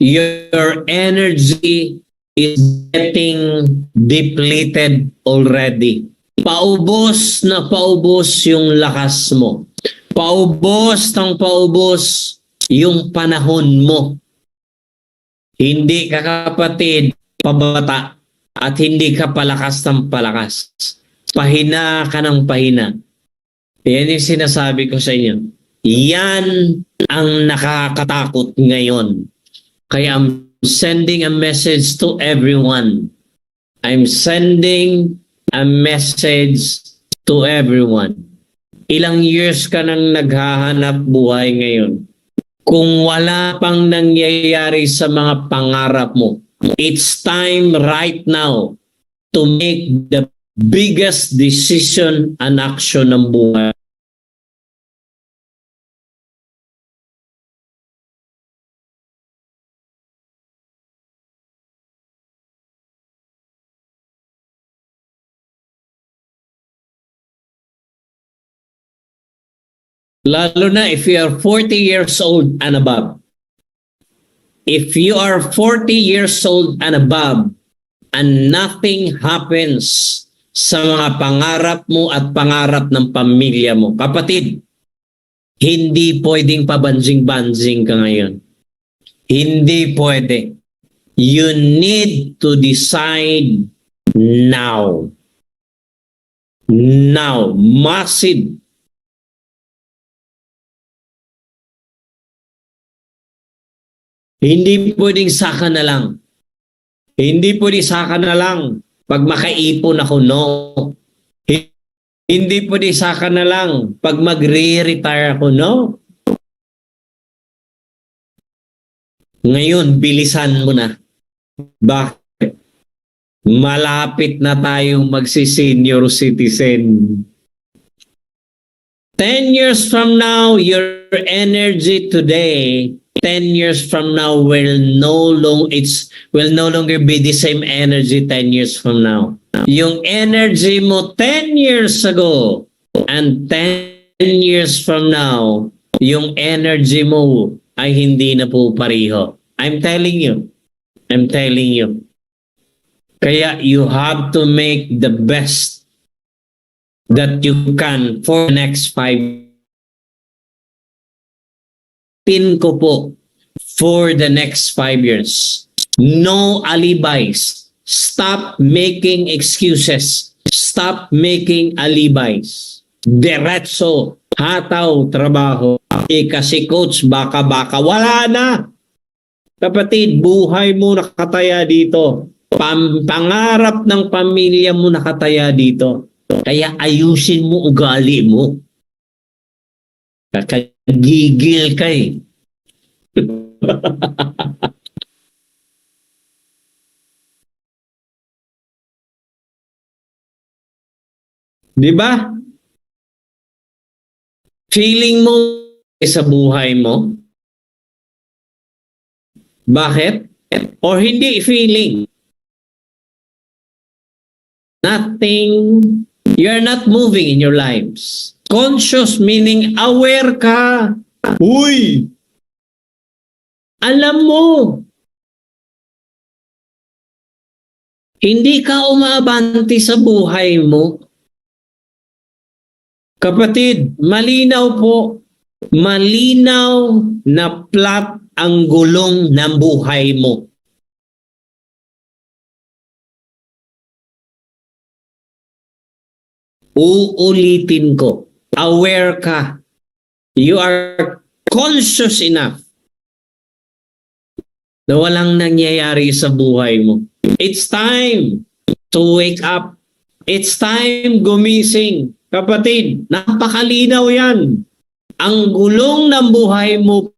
Your energy is getting depleted already. Paubos na paubos yung lakas mo. Paubos ng paubos yung panahon mo. Hindi ka kapatid pabata at hindi ka palakas ng palakas. Pahina ka ng pahina. Yan yung sinasabi ko sa inyo. Yan ang nakakatakot ngayon. Kaya I'm sending a message to everyone. I'm sending a message to everyone. Ilang years ka nang naghahanap buhay ngayon. Kung wala pang nangyayari sa mga pangarap mo, it's time right now to make the biggest decision and action ng buhay. Lalo na if you are 40 years old and above. If you are 40 years old and above and nothing happens sa mga pangarap mo at pangarap ng pamilya mo, kapatid, hindi pwedeng pabanjing-banjing ka ngayon. Hindi pwede. You need to decide now. Now. Massive. Hindi pwedeng saka na lang. Hindi pwedeng saka na lang pag makaipon ako, no. Hindi pwedeng saka na lang pag magre-retire ako, no. Ngayon, bilisan mo na. Bakit? Malapit na tayong magsi-senior citizen. 10 years from now, your energy today, 10 years from now will no longer be the same energy 10 years from now. Yung energy mo 10 years ago and 10 years from now, yung energy mo ay hindi na po pareho. I'm telling you. I'm telling you. Kaya you have to make the best that you can for the next 5 pin ko po for the next 5 years. No alibis. Stop making excuses. Stop making alibis. Diretso, hataw, trabaho. Kasi coach, baka wala na. Kapatid, buhay mo nakataya dito. Pangarap ng pamilya mo nakataya dito. Kaya ayusin mo ugali mo. Gigil ka eh. Di ba? Feeling mo sa buhay mo? Bakit? Or hindi feeling? Nothing. You're not moving in your lives. Conscious meaning aware ka. Uy! Alam mo. Hindi ka umaabante sa buhay mo. Kapatid, malinaw po. Malinaw na plot ang gulong ng buhay mo. Uulitin ko. Aware ka. You are conscious enough na walang nangyayari sa buhay mo. It's time to wake up. It's time gumising. Kapatid, napakalinaw yan. Ang gulong ng buhay mo,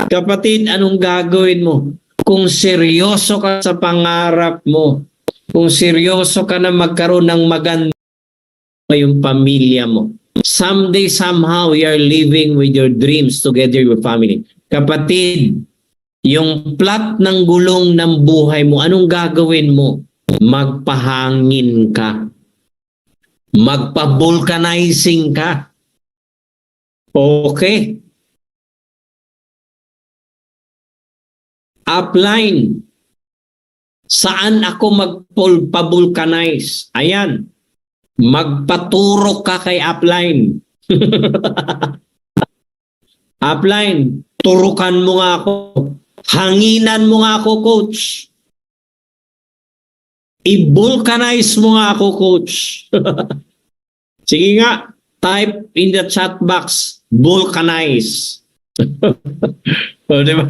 kapatid, anong gagawin mo? kung seryoso ka sa pangarap mo, kung seryoso ka na magkaroon ng maganda yung pamilya mo, someday, somehow, you are living with your dreams together with your family. Kapatid, yung plot ng gulong ng buhay mo, anong gagawin mo? Magpahangin ka. Magpa-vulcanizing ka. Okay. Upline. Saan ako magpa-vulcanize? Ayan. Magpaturo ka kay upline. Upline, turukan mo nga ako. Hanginan mo nga ako, coach. I-vulcanize mo nga ako, coach. Sige nga, type in the chat box, vulcanize. O, diba?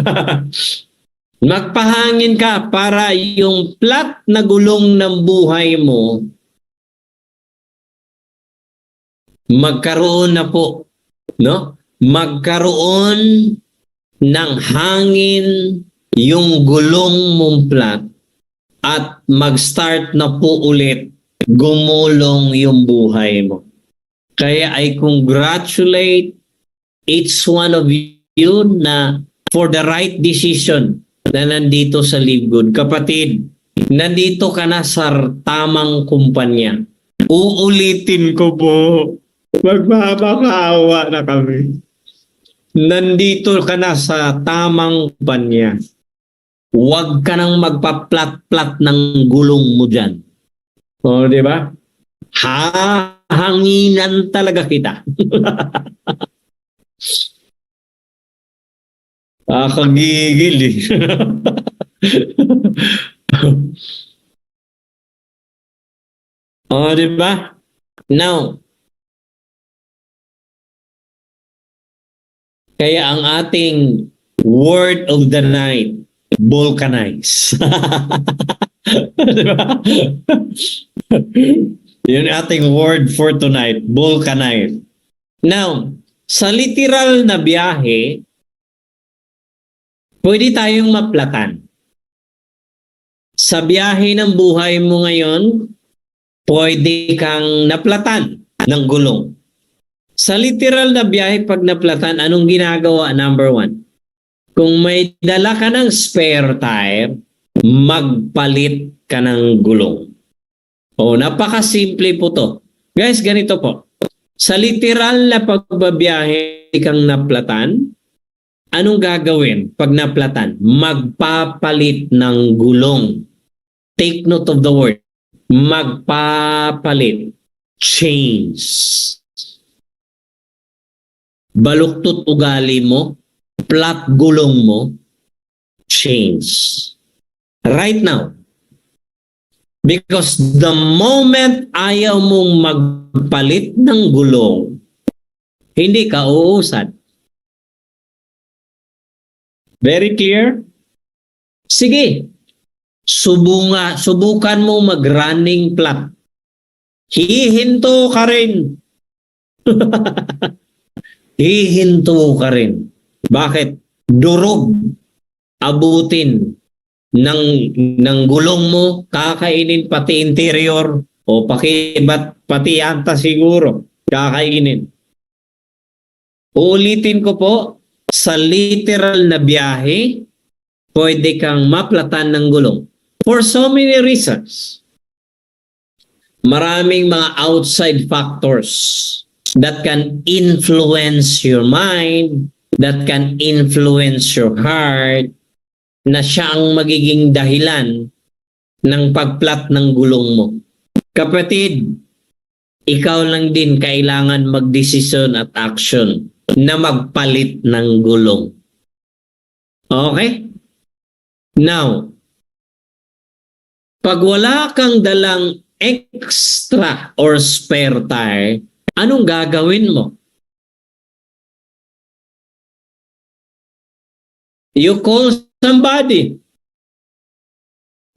Magpahangin ka para yung plat na gulong ng buhay mo magkaroon na po, no? Magkaroon ng hangin yung gulong mong plat at mag-start na po ulit gumulong yung buhay mo. Kaya I congratulate each one of you na for the right decision na nandito sa Live Good. Kapatid, nandito ka na sa tamang kumpanya. Uulitin ko po, magpapakaawa na kami. Nandito ka na sa tamang kumpanya. Huwag ka nang magpa-plat-plat ng gulong mo dyan. O, di ba? Hanginan talaga kita. Kagigil eh. O, di ba? Now, kaya ang ating word of the night, vulcanize. Diba? Yun ating word for tonight, vulcanize. Now, sa literal na biyahe, pwede tayong maplatan. Sa biyahe ng buhay mo ngayon, pwede kang naplatan ng gulong. Sa literal na biyahe, pag naplatan, anong ginagawa? Number one, kung may dala ka ng spare tire, magpalit ka ng gulong. O, napakasimple po to. Guys, ganito po. Sa literal na pagbabiyahe kang naplatan, anong gagawin pag naplatan? Magpapalit ng gulong. Take note of the word. Magpapalit. Change. Baluktot ugali mo, plat gulong mo, change. Right now. Because the moment ayaw mong magpalit ng gulong, hindi ka uusad. Very clear? Sige. Subukan mo mag-running plat. Hihinto ka rin. Hihinto ka rin. Bakit? Durog. Abutin ng gulong mo, kakainin pati interior o pati anta siguro. Kakainin. Uulitin ko po, sa literal na biyahe, pwede kang maplatan ng gulong. For so many reasons. Maraming mga outside factors that can influence your mind, that can influence your heart, na siya ang magiging dahilan ng pagplat ng gulong mo. Kapatid, ikaw lang din kailangan magdesisyon at action na magpalit ng gulong. Okay? Now, pag wala kang dalang extra or spare tire, anong gagawin mo? You call somebody.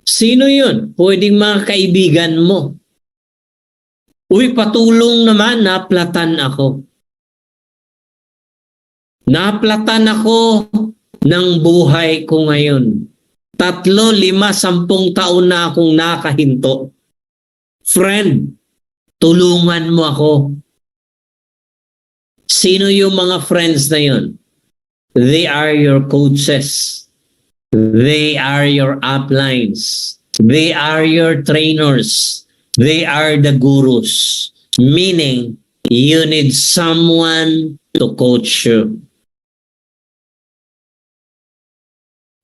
Sino yun? Pwedeng mga kaibigan mo. Uy, patulong naman, naplatan ako. Naplatan ako ng buhay ko ngayon. 3, 5, 10 taon na akong nakahinto. Friend, tulungan mo ako. Sino yung mga friends na yun? They are your coaches. They are your uplines. They are your trainers. They are the gurus. Meaning, you need someone to coach you.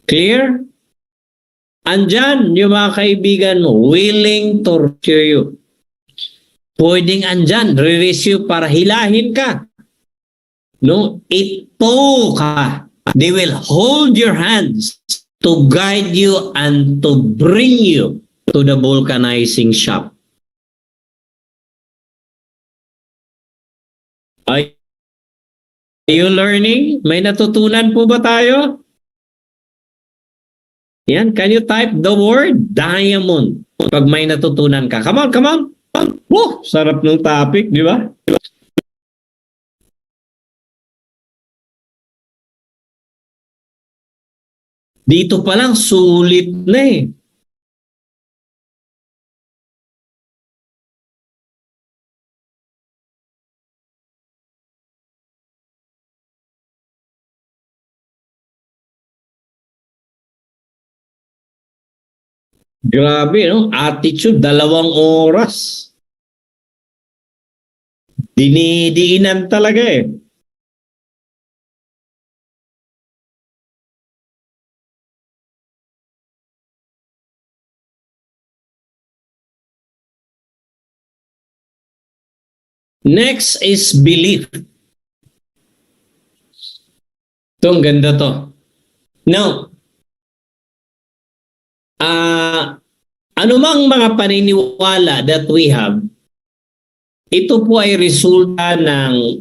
Clear? Andyan yung mga kaibigan mo, willing to rescue you. Pwedeng andyan, re-rescue para hilahin ka. No, ito ka. They will hold your hands to guide you and to bring you to the vulcanizing shop. Are you learning? May natutunan po ba tayo? Yan, can you type the word diamond pag may natutunan ka? Come on, come on. Woo, sarap ng topic, di ba? Dito pa lang sulit na eh. Grabe, no? Attitude, 2 oras. Dinidiinan talaga eh. Next is belief. Ito, ang ganda to. Now, anumang mga paniniwala that we have, ito po ay resulta ng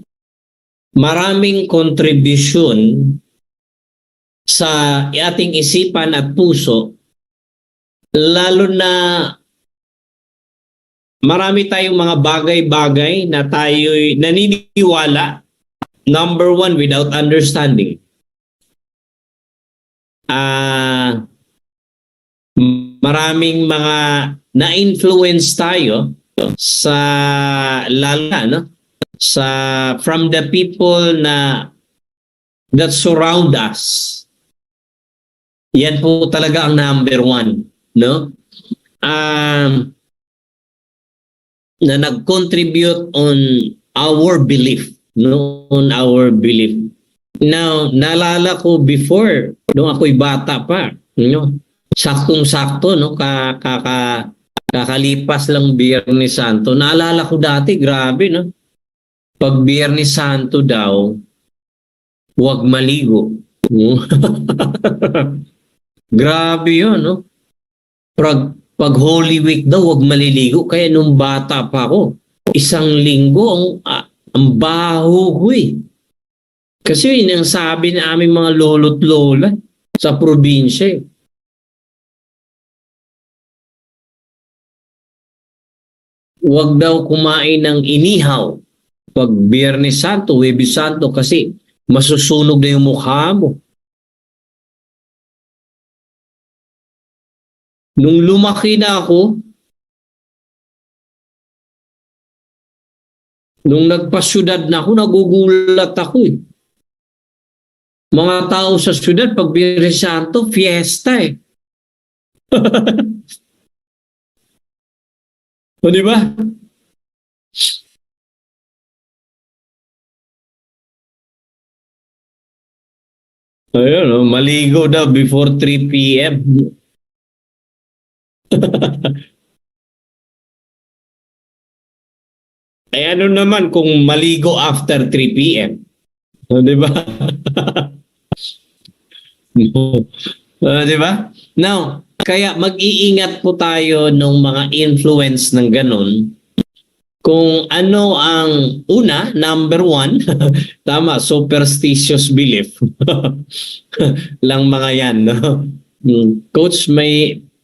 maraming contribution sa ating isipan at puso, lalo na marami tayong mga bagay-bagay na tayo'y naniniwala. Number 1, without understanding. Maraming mga na-influence tayo sa lala, no? From the people that surround us. Yan po talaga ang number 1, no? Na nag-contribute on our belief, no? On our belief. Now, naalala ko before, nung ako'y bata pa, no? Saktong-sakto, no? Kakalipas lang Biyernes Santo. Naalala ko dati, grabe, no? Pag Biyernes Santo daw, huwag maligo. No? Grabe yun, no? Pag Holy Week daw, huwag maliligo. Kaya nung bata pa ako, 1 linggo, ang baho ko eh. Kasi yun ang sabi na aming mga lolo't lola sa probinsya eh. Huwag daw kumain ng inihaw pag Biyernes Santo, Huwebes Santo kasi masusunog na yung mukha mo. Nung lumaki na ako, nung nagpasyudad na ako, nagugulat ako eh. Mga tao sa syudad, pag Biyernes Santo, fiesta eh. O, di ba? Ayun, no? Maligo daw before 3 p.m. Ay ano naman kung maligo after 3 p.m. O, di ba? Di ba? Now, kaya mag-iingat po tayo ng mga influence ng ganun. Kung ano ang una, number 1, tama, superstitious belief. Lang mga yan, no? Coach,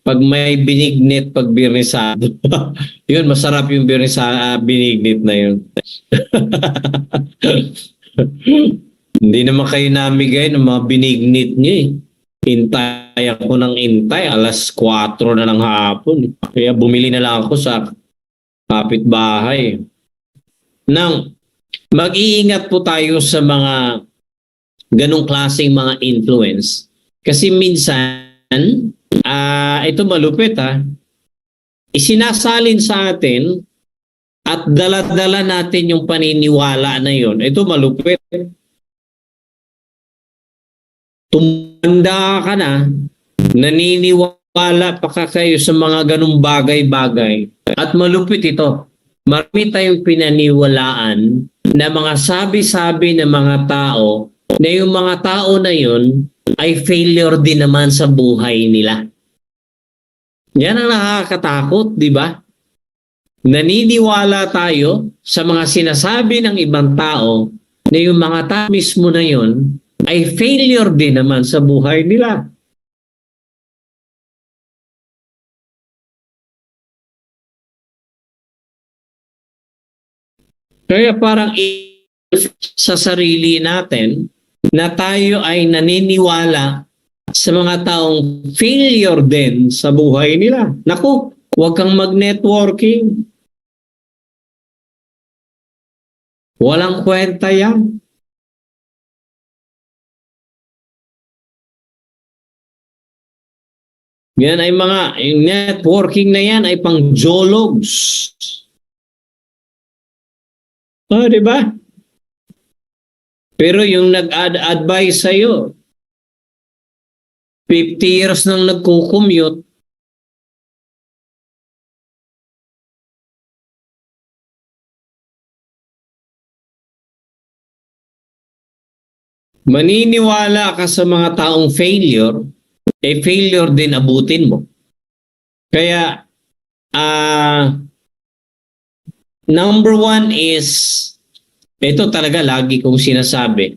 pag may binignit pag Biyernes Santo, yun, masarap yung Biyernes binignit na yun. Hindi naman kayo namigay ng mga binignit niyo eh. Intay ako ng intay, alas 4 na ng hapon. Kaya bumili na lang ako sa kapitbahay. Nang mag-iingat po tayo sa mga ganong klaseng mga influence. Kasi minsan, ito malupit isinasalin sa atin at dala-dala natin yung paniniwala na yun. Ito malupit. Tumanda ka na, naniniwala pa kayo sa mga ganong bagay-bagay. At malupit ito. Marami tayong pinaniwalaan na mga sabi-sabi ng mga tao na yung mga tao na yun ay failure din naman sa buhay nila. Yan ang nakakatakot, di ba? Naniniwala tayo sa mga sinasabi ng ibang tao na yung mga tao mismo na yun ay failure din naman sa buhay nila. Kaya parang sa sarili natin na tayo ay naniniwala sa mga taong failure din sa buhay nila. Naku, huwag kang mag-networking. Walang kwenta yan. Yan ay yung networking na yan ay pang jologs. Di ba? Pero yung nag-advise sa'yo, 50 years nang nagko-commute, maniniwala ka sa mga taong failure, failure din abutin mo. Kaya, number one is, ito talaga lagi kong sinasabi,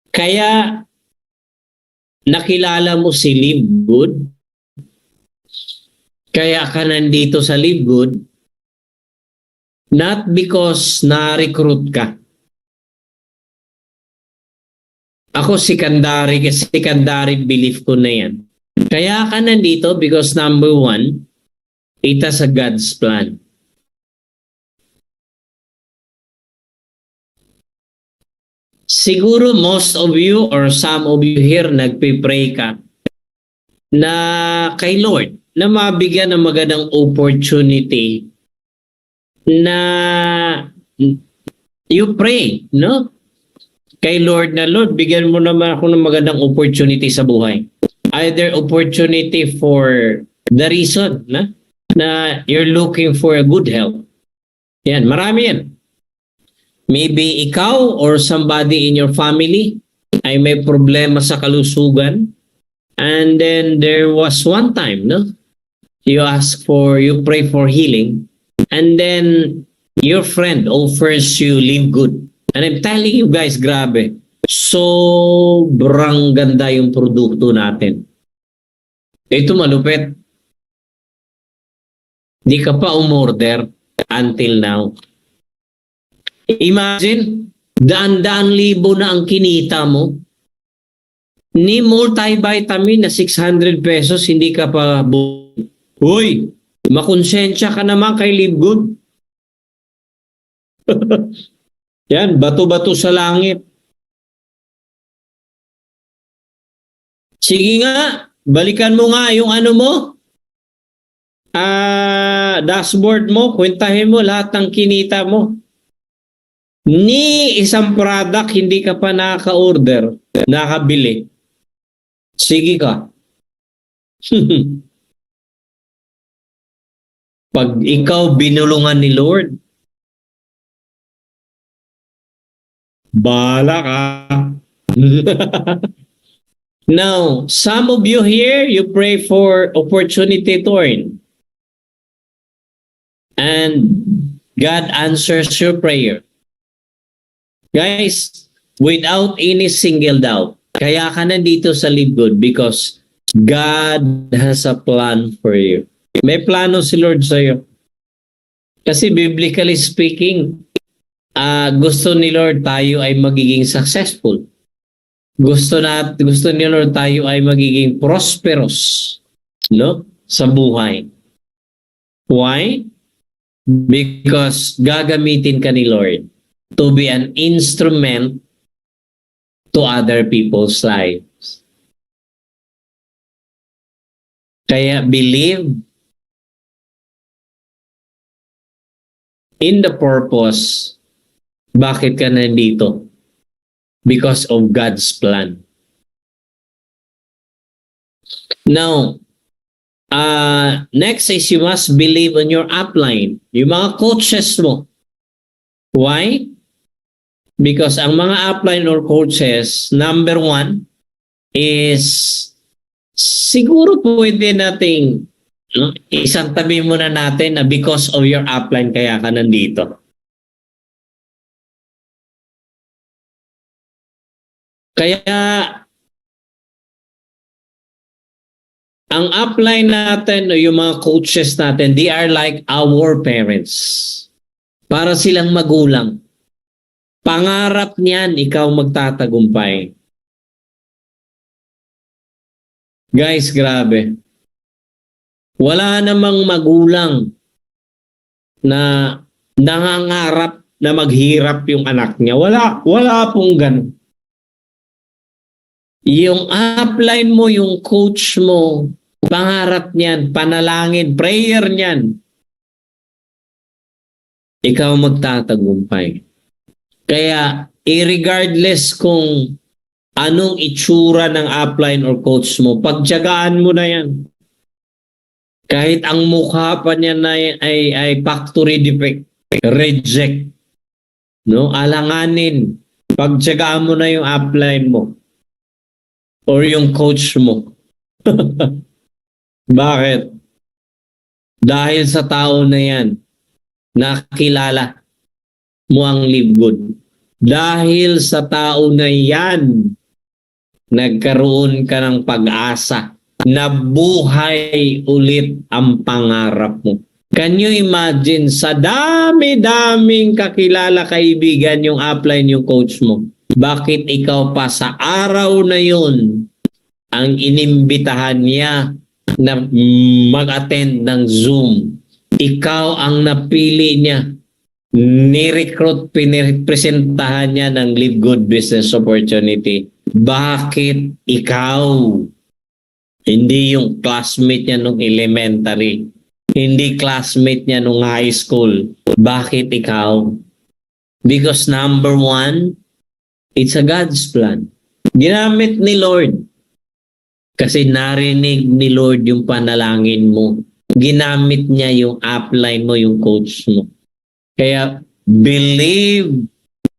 kaya nakilala mo si Live Good, kaya ka nandito sa Live Good, not because na-recruit ka. Ako secondary belief ko na yan. Kaya ka nandito because number one, it has a God's plan. Siguro most of you or some of you here nagpipray ka na kay Lord na mabigyan ng magandang opportunity na you pray, no? Kay Lord na, Lord, bigyan mo naman ako ng magandang opportunity sa buhay. Either opportunity for the reason na you're looking for a good health. Yan, marami yan. Maybe ikaw or somebody in your family ay may problema sa kalusugan. And then there was one time, you pray for healing. And then your friend offers you Live Good. And I'm telling you guys, grabe, sobrang ganda yung produkto natin. Ito malupit. Di ka pa umorder until now. Imagine, daan-daan libo na ang kinita mo. Ni multivitamin na 600 pesos, hindi ka pa Hoy, makonsensya ka naman kay Live Good. Yan, bato-bato sa langit. Sige nga, balikan mo nga yung dashboard mo, kwentahin mo lahat ng kinita mo. Ni isang product hindi ka pa nakaka-order, nakabili. Sige ka. Pag ikaw binulungan ni Lord, bahala ka. Now, some of you here, you pray for opportunity to earn. And God answers your prayer. Guys, without any single doubt, kaya ka nandito sa Live Good because God has a plan for you. May plano si Lord sa'yo. Kasi biblically speaking, gusto ni Lord tayo ay magiging successful. Gusto ni Lord tayo ay magiging prosperous, no? Sa buhay. Why? Because gagamitin ka ni Lord to be an instrument to other people's lives. Kaya believe in the purpose. Bakit ka nandito? Because of God's plan. Now, next is you must believe on your upline. Yung mga coaches mo. Why? Because ang mga upline or coaches, number one is siguro pwede nating isang tabi muna natin na because of your upline kaya ka nandito. Kaya ang upline natin o yung mga coaches natin, they are like our parents. Para silang magulang. Pangarap niyan, ikaw magtatagumpay. Guys, grabe. Wala namang magulang na nangangarap na maghirap yung anak niya. Wala pong ganun. Yung upline mo, yung coach mo, pangarap niyan, panalangin, prayer niyan, ikaw magtatagumpay. Kaya, irregardless kung anong itsura ng upline or coach mo, pagtiyagaan mo na yan. Kahit ang mukha pa niya na ay factory defect, reject, no? Alanganin, pagtiyagaan mo na yung upline mo or yung coach mo. Bakit? Dahil sa tao na yan, nakilala mo ang live good. Dahil sa tao na yan, nagkaroon ka ng pag-asa na buhay ulit ang pangarap mo. Can you imagine, sa dami-daming kakilala kaibigan yung upline yung coach mo, bakit ikaw pa sa araw na yun ang inimbitahan niya na mag-attend ng Zoom? Ikaw ang napili niya. Ni-recruit, pinipresentahan niya ng Live Good Business Opportunity. Bakit ikaw? Hindi yung classmate niya nung elementary. Hindi classmate niya nung high school. Bakit ikaw? Because number one, it's a God's plan. Ginamit ni Lord. Kasi narinig ni Lord yung panalangin mo. Ginamit niya yung upline mo, yung coach mo. Kaya believe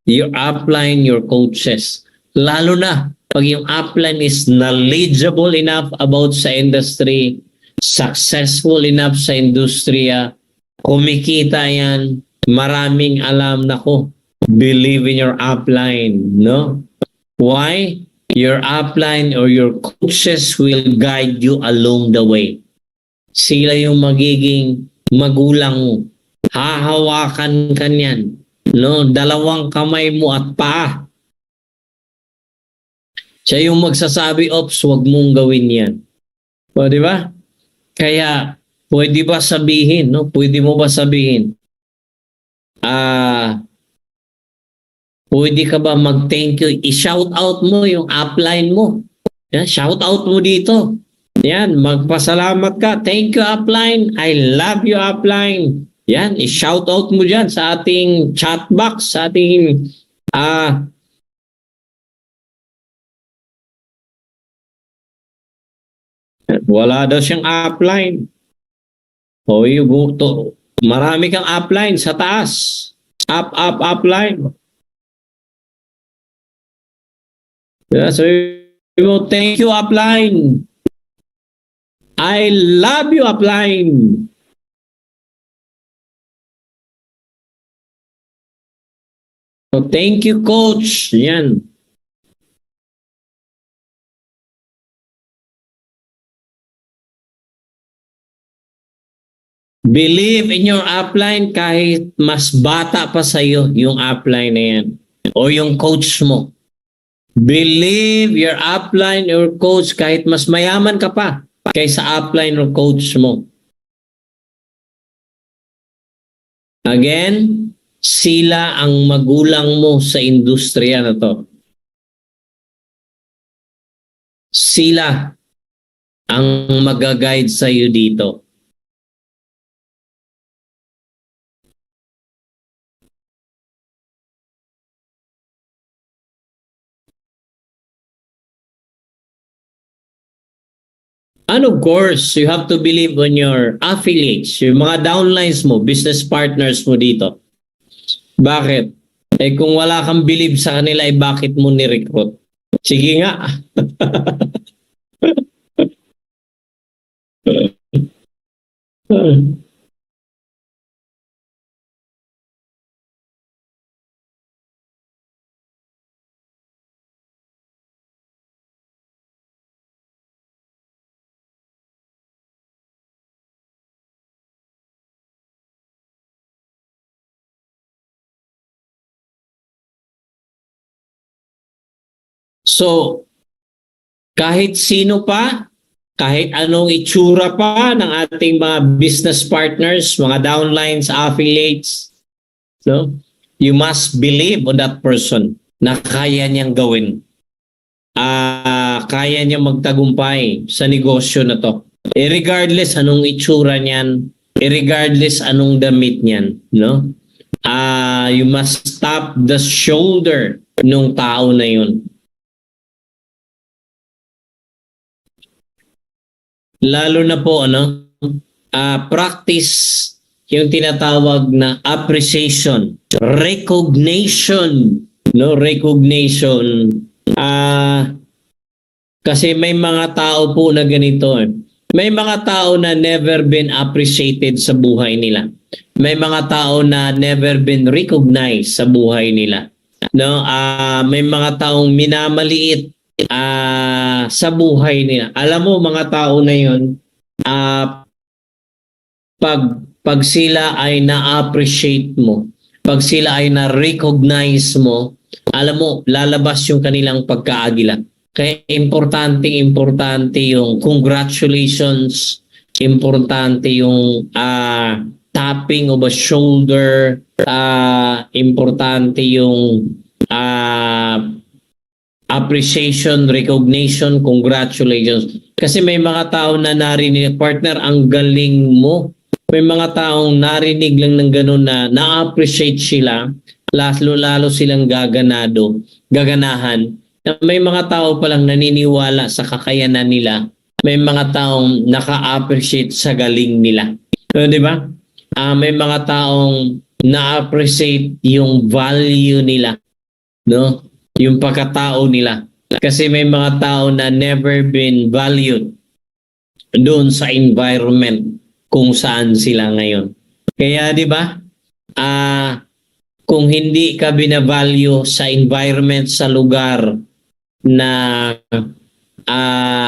your upline, your coaches. Lalo na pag yung upline is knowledgeable enough about sa industry, successful enough sa industriya, kumikita yan, maraming alam na ko. Believe in your upline, no? Why? Your upline or your coaches will guide you along the way. Sila yung magiging magulang mo. Hahawakan ka niyan. No? Dalawang kamay mo at paa. Siya yung magsasabi, ops, wag mong gawin yan. O, di ba? Kaya, pwede ba sabihin, no? Pwede mo ba sabihin, pwede ka ba mag-thank you? I-shout out mo yung upline mo. Yan, shout out mo dito. Yan, magpasalamat ka. Thank you, upline. I love you, upline. Yan, i-shout out mo dyan sa ating chat box, sa ating wala daw siyang upline. O yung to, marami kang upline sa taas. Upline. Yeah, so thank you, upline. I love you, upline. So, thank you, coach. Yan. Believe in your upline kahit mas bata pa sa'yo yung upline na yan. O yung coach mo. Believe your upline or coach kahit mas mayaman ka pa kaysa upline or coach mo. Again, sila ang magulang mo sa industriya na to. Sila ang mag-guide sa iyo dito. And of course, you have to believe on your affiliates, yung mga downlines mo, business partners mo dito. Bakit? Eh kung wala kang believe sa kanila, eh bakit mo ni-recruit? Sige nga. So, kahit sino pa, kahit anong itsura pa ng ating mga business partners, mga downlines, affiliates, no? You must believe on that person na kaya niyang gawin. Kaya niyang magtagumpay sa negosyo na to. Regardless anong itsura niyan, regardless anong damit niyan, no? You must stop the shoulder nung tao na yun. Lalo na po practice yung tinatawag na appreciation, recognition, no, recognition. Kasi may mga tao po na ganito. May mga tao na never been appreciated sa buhay nila. May mga tao na never been recognized sa buhay nila. No, may mga taong minamaliit sa buhay nila. Alam mo mga tao na 'yon, pag sila ay na-appreciate mo, pag sila ay na-recognize mo, alam mo lalabas yung kanilang pagkaagila. Kaya importante yung congratulations, importante yung tapping of a shoulder, importante yung appreciation, recognition, congratulations. Kasi may mga tao na narinig, partner, ang galing mo. May mga taong narinig lang ng ganun na na-appreciate sila, lalo silang gaganahan. May mga tao palang naniniwala sa kakayanan nila. May mga taong naka-appreciate sa galing nila. So, di ba? May mga taong na-appreciate yung value nila, no? Yung pagkatao nila. Kasi may mga tao na never been valued doon sa environment kung saan sila ngayon. Kaya di ba? Kung hindi ka binavalue sa environment, sa lugar na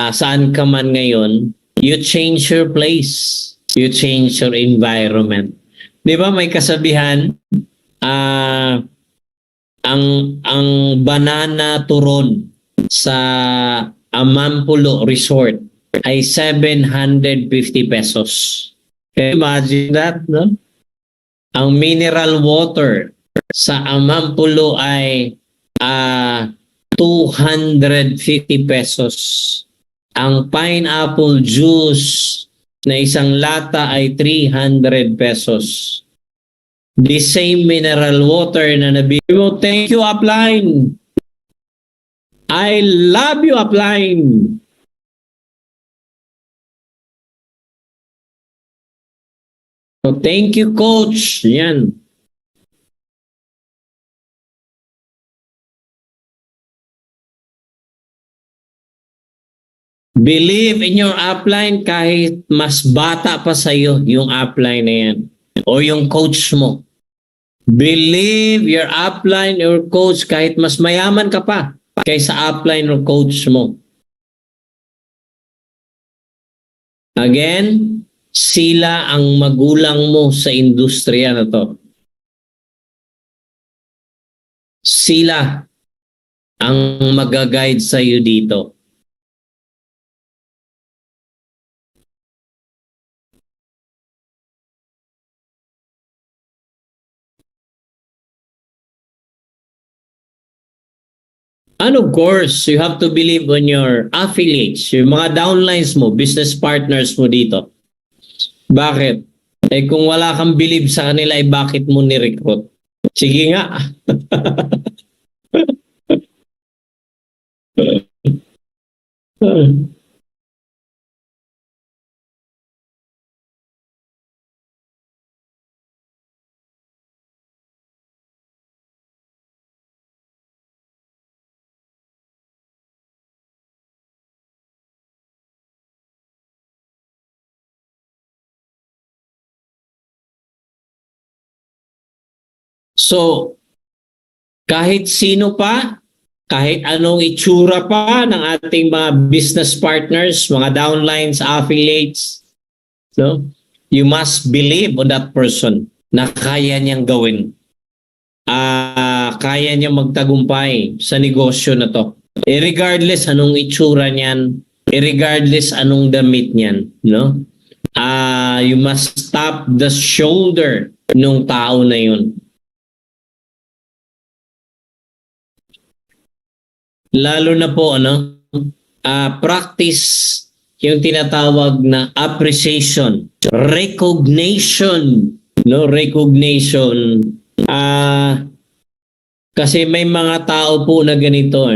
saan ka man ngayon, you change your place. You change your environment. Di ba may kasabihan, ang banana turon sa Amampulo Resort ay 750 pesos. Imagine that, no? Ang mineral water sa Amampulo ay 250 pesos. Ang pineapple juice na isang lata ay 300 pesos. The same mineral water na nabili mo. Thank you, upline. I love you, upline. So, thank you, coach. Yan. Believe in your upline kahit mas bata pa sa'yo yung upline na yan o yung coach mo. Believe your upline or coach kahit mas mayaman ka pa kaysa upline or coach mo. Again, sila ang magulang mo sa industriya na to. Sila ang mag-guide sa iyo dito. And of course, you have to believe on your affiliates, yung mga downlines mo, business partners mo dito. Bakit? Eh kung wala kang believe sa kanila, eh bakit mo ni-recruit? Sige nga. So, kahit sino pa, kahit anong itsura pa ng ating mga business partners, mga downlines, affiliates, no? You must believe on that person na kaya niyang gawin. Kaya niyang magtagumpay sa negosyo na to. Regardless anong itsura niyan, regardless anong damit niyan, no? You must stop the shoulder nung tao na yun. Lalo na po practice yung tinatawag na appreciation, recognition, no, recognition. Kasi may mga tao po na ganito.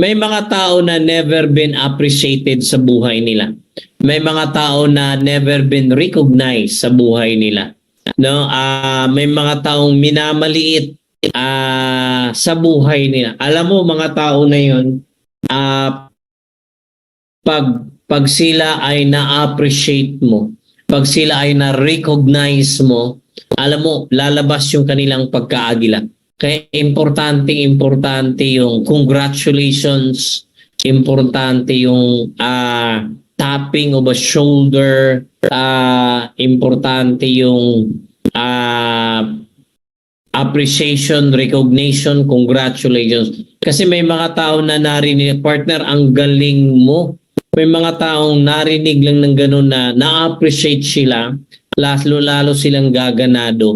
May mga tao na never been appreciated sa buhay nila. May mga tao na never been recognized sa buhay nila. No, may mga taong minamaliit sa buhay nila. Alam mo mga tao na 'yon, pag sila ay na-appreciate mo, pag sila ay na-recognize mo, alam mo lalabas yung kanilang pagkaagila. Kaya importante yung congratulations, importante yung tapping of a shoulder, importante yung appreciation, recognition, congratulations. Kasi may mga tao na narinig, partner, ang galing mo. May mga taong narinig lang ng ganun na na-appreciate sila, lalo silang gaganahan.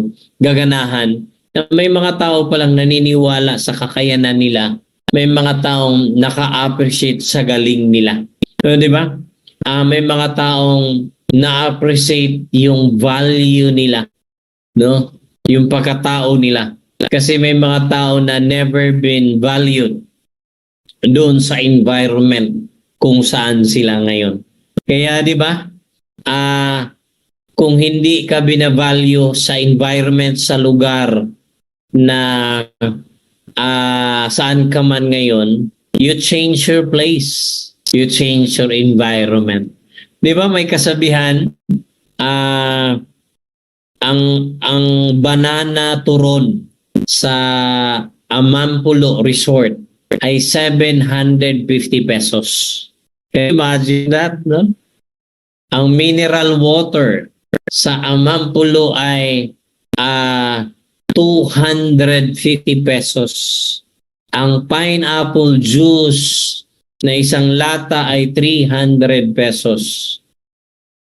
May mga tao palang naniniwala sa kakayanan nila. May mga taong naka-appreciate sa galing nila. So, di ba? May mga taong na-appreciate yung value nila, no? Yung pagkatao nila. Kasi may mga tao na never been valued doon sa environment kung saan sila ngayon. Kaya di ba? Kung hindi ka binavalue sa environment, sa lugar na saan ka man ngayon, you change your place. You change your environment. Di ba may kasabihan, ang banana turon sa Amampulo Resort ay 750 pesos. Can you imagine that, no? Ang mineral water sa Amampulo ay 250 pesos. Ang pineapple juice na isang lata ay 300 pesos.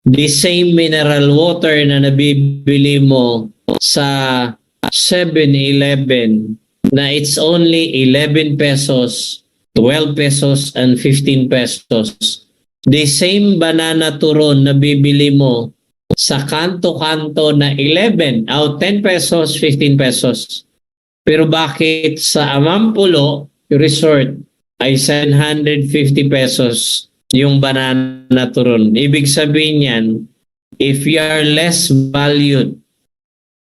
The same mineral water na nabibili mo sa 7-Eleven na it's only 11 pesos, 12 pesos, and 15 pesos. The same banana turon na bibili mo sa kanto-kanto na 10 pesos, 15 pesos. Pero bakit sa Amampulo Resort ay 750 pesos yung banana turon? Ibig sabihin yan, if you are less valued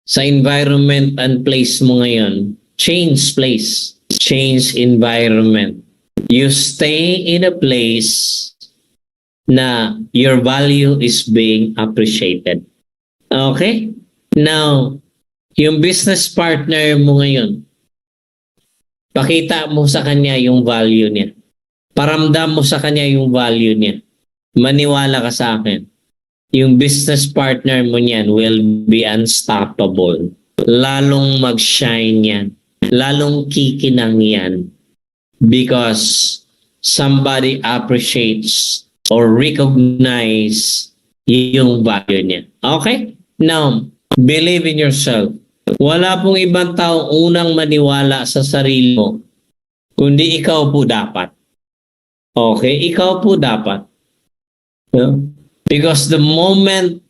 sa environment and place mo ngayon, change place, change environment. You stay in a place na your value is being appreciated. Okay? Now, yung business partner mo ngayon, pakita mo sa kanya yung value niya. Paramdam mo sa kanya yung value niya. Maniwala ka sa akin. Yung business partner mo niyan will be unstoppable. Lalong mag-shine yan. Lalong kikinang yan. because somebody appreciates or recognize yung value niya. Okay? Now, believe in yourself. Wala pong ibang tao unang maniwala sa sarili mo, kundi ikaw po dapat. Okay? Ikaw po dapat. No? Because the moment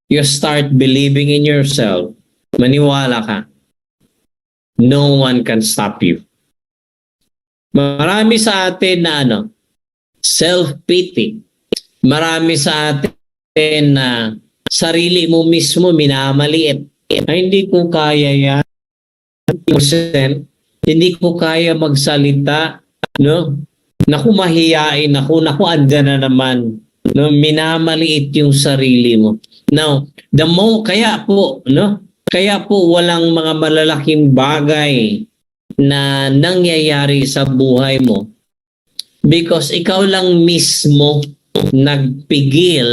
you start believing in yourself, maniwala ka, no one can stop you. Marami sa atin na self-pity. Marami sa atin na sarili mo mismo minamaliit. Ay, hindi ko kaya yan. Hindi ko kaya magsalita. No? Naku, mahiyain ako. Naku, andyan na naman. No? Minamaliit yung sarili mo. Now, kaya po, no? Kaya po walang mga malalaking bagay na nangyayari sa buhay mo because ikaw lang mismo nagpigil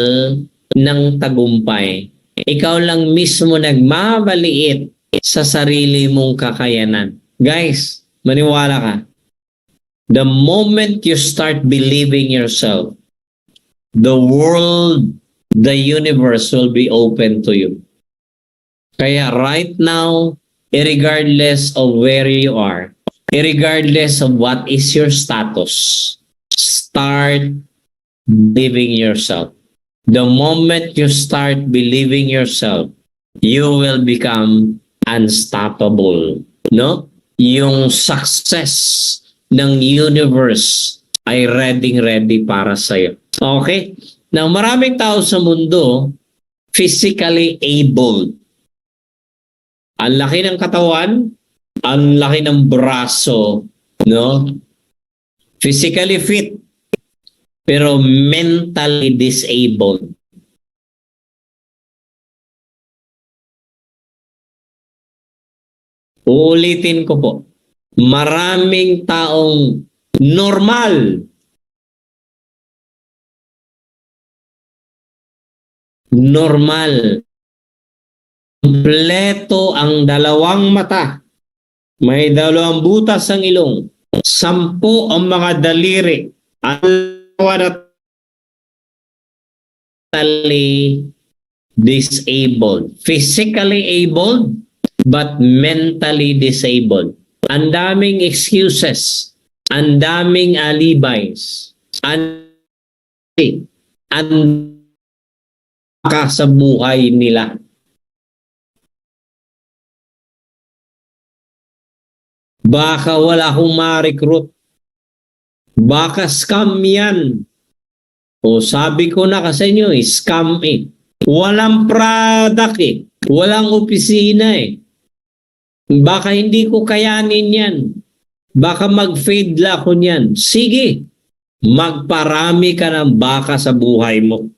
ng tagumpay. Ikaw lang mismo nagmamaliit sa sarili mong kakayanan. Guys, maniwala ka. The moment you start believing yourself, the world, the universe will be open to you. Kaya right now, regardless of where you are, regardless of what is your status, start believing yourself. The moment you start believing yourself, you will become unstoppable. No? Yung success ng universe ay ready para sa'yo. Okay? Now, maraming tao sa mundo physically able. Ang laki ng katawan, ang laki ng braso, no? Physically fit, pero mentally disabled. Uulitin ko po. Maraming taong normal, kompleto ang dalawang mata, may dalawang butas ang ilong, 10 ang mga daliri, mentally disabled, physically able, but mentally disabled. Ang daming excuses, ang daming alibis, ang sa buhay nila. Baka wala akong ma-recruit. Baka scam yan. O sabi ko na kasi inyo, scam eh. Walang product eh. Walang opisina eh. Baka hindi ko kayanin yan. Baka mag-fade lang ako niyan. Sige, magparami ka ng baka sa buhay mo.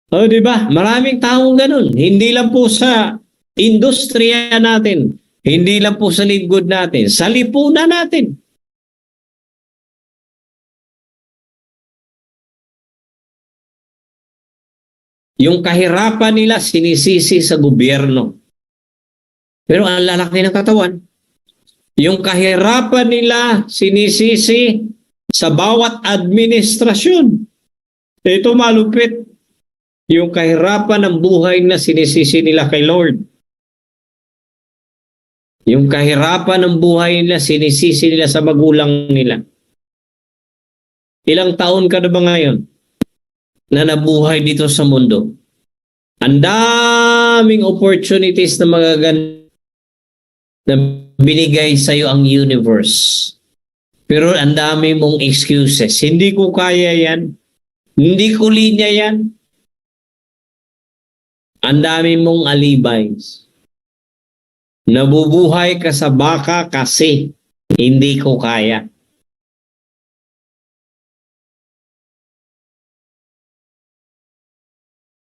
O, di ba? Maraming taong ganun. Hindi lang po sa industriya natin. Hindi lang po sa lingkod natin. Sa lipunan natin. Yung kahirapan nila sinisisi sa gobyerno. Pero ang lalaki ng katawan. Yung kahirapan nila sinisisi sa bawat administrasyon. Ito malupit. Yung kahirapan ng buhay na sinisisi nila kay Lord. Yung kahirapan ng buhay nila sinisisi nila sa magulang nila. Ilang taon ka na ba ngayon na nabuhay dito sa mundo? Ang daming opportunities na magaganda na binigay sa iyo ang universe. Pero ang dami mong excuses. Hindi ko kaya yan. Hindi ko linya yan. Ang dami mong alibis. Nabubuhay ka sa baka kasi hindi ko kaya.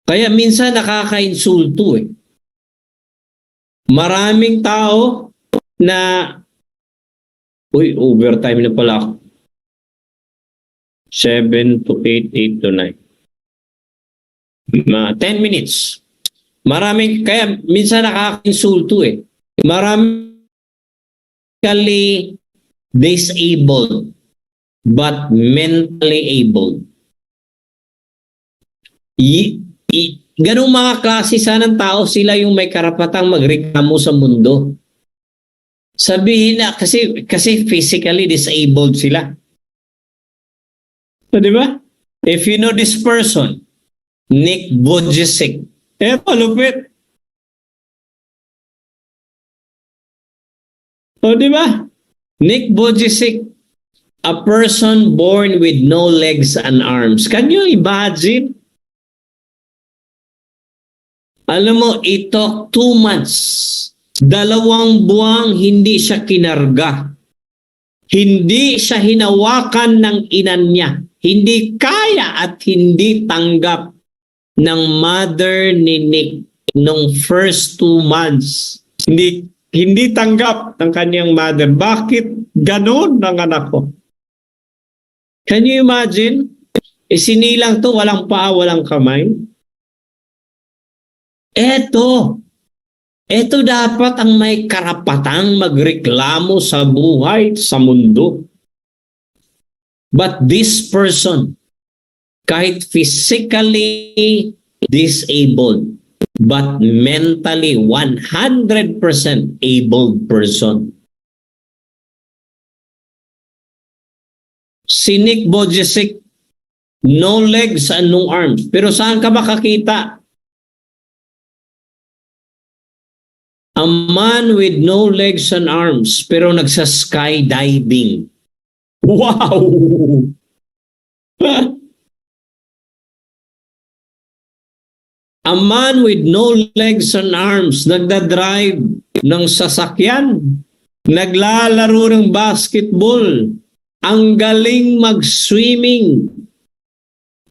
Kaya minsan nakaka-insulto eh. Maraming tao na overtime na pala ako. 7 to 8, 8 to 9. 10 minutes. Kaya minsan nakaka-insulto eh. Marami physically disabled but mentally able. Ganong mga klase sanang tao, sila yung may karapatang magreklamo sa mundo. Sabihin na, kasi physically disabled sila. So, di ba? If you know this person, Nick Vujicic, malupit. O, di ba? Nick Vujicic, a person born with no legs and arms. Can you imagine? Alam mo, it took 2 months. 2 buwang hindi siya kinarga. Hindi siya hinawakan ng inan niya. Hindi kaya at hindi tanggap ng mother ni Nick nung first 2 months. Hindi tanggap ng kanyang mother. Bakit ganon ng anak ko? Can you imagine? Isinilang to, walang paa, walang kamay. Ito dapat ang may karapatang magreklamo sa buhay, sa mundo. But this person, kahit physically disabled, but mentally 100% able person. Si Nick Vujicic, no legs and no arms. Pero saan ka makakita? A man with no legs and arms, pero nagsa-skydiving. Wow! A man with no legs and arms, nagdadrive ng sasakyan, naglalaro ng basketball, ang galing mag-swimming.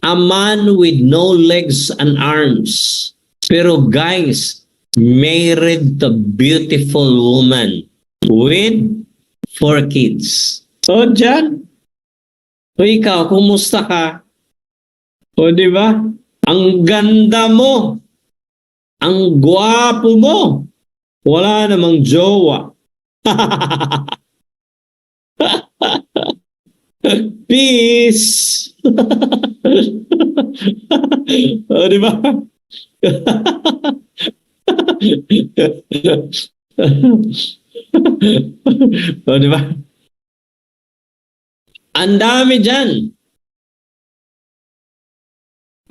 A man with no legs and arms. Pero guys, married to beautiful woman with 4 kids. So, dyan. O ikaw, kumusta ka? O, di ba? Ang ganda mo. Ang gwapo mo. Wala namang jowa. Peace. O, di ba? O, di ba? Ang dami dyan.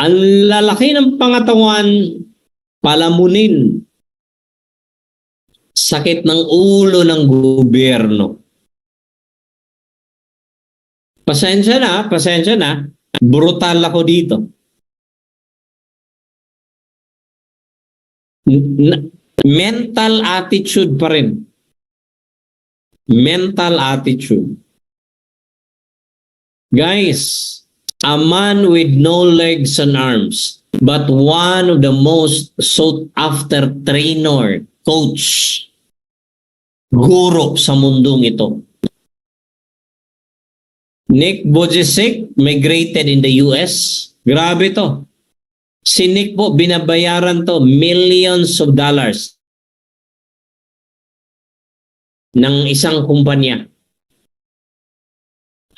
Ang lalaki ng pangatawan, palamunin. Sakit ng ulo ng gobyerno. Pasensya na. Brutal ako dito. Mental attitude pa rin. Mental attitude. Guys, a man with no legs and arms, but one of the most sought after trainer, coach, guro sa mundong ito. Nick Vujicic, migrated in the US. Grabe to. Si Nick po, binabayaran to millions of dollars ng isang kumpanya.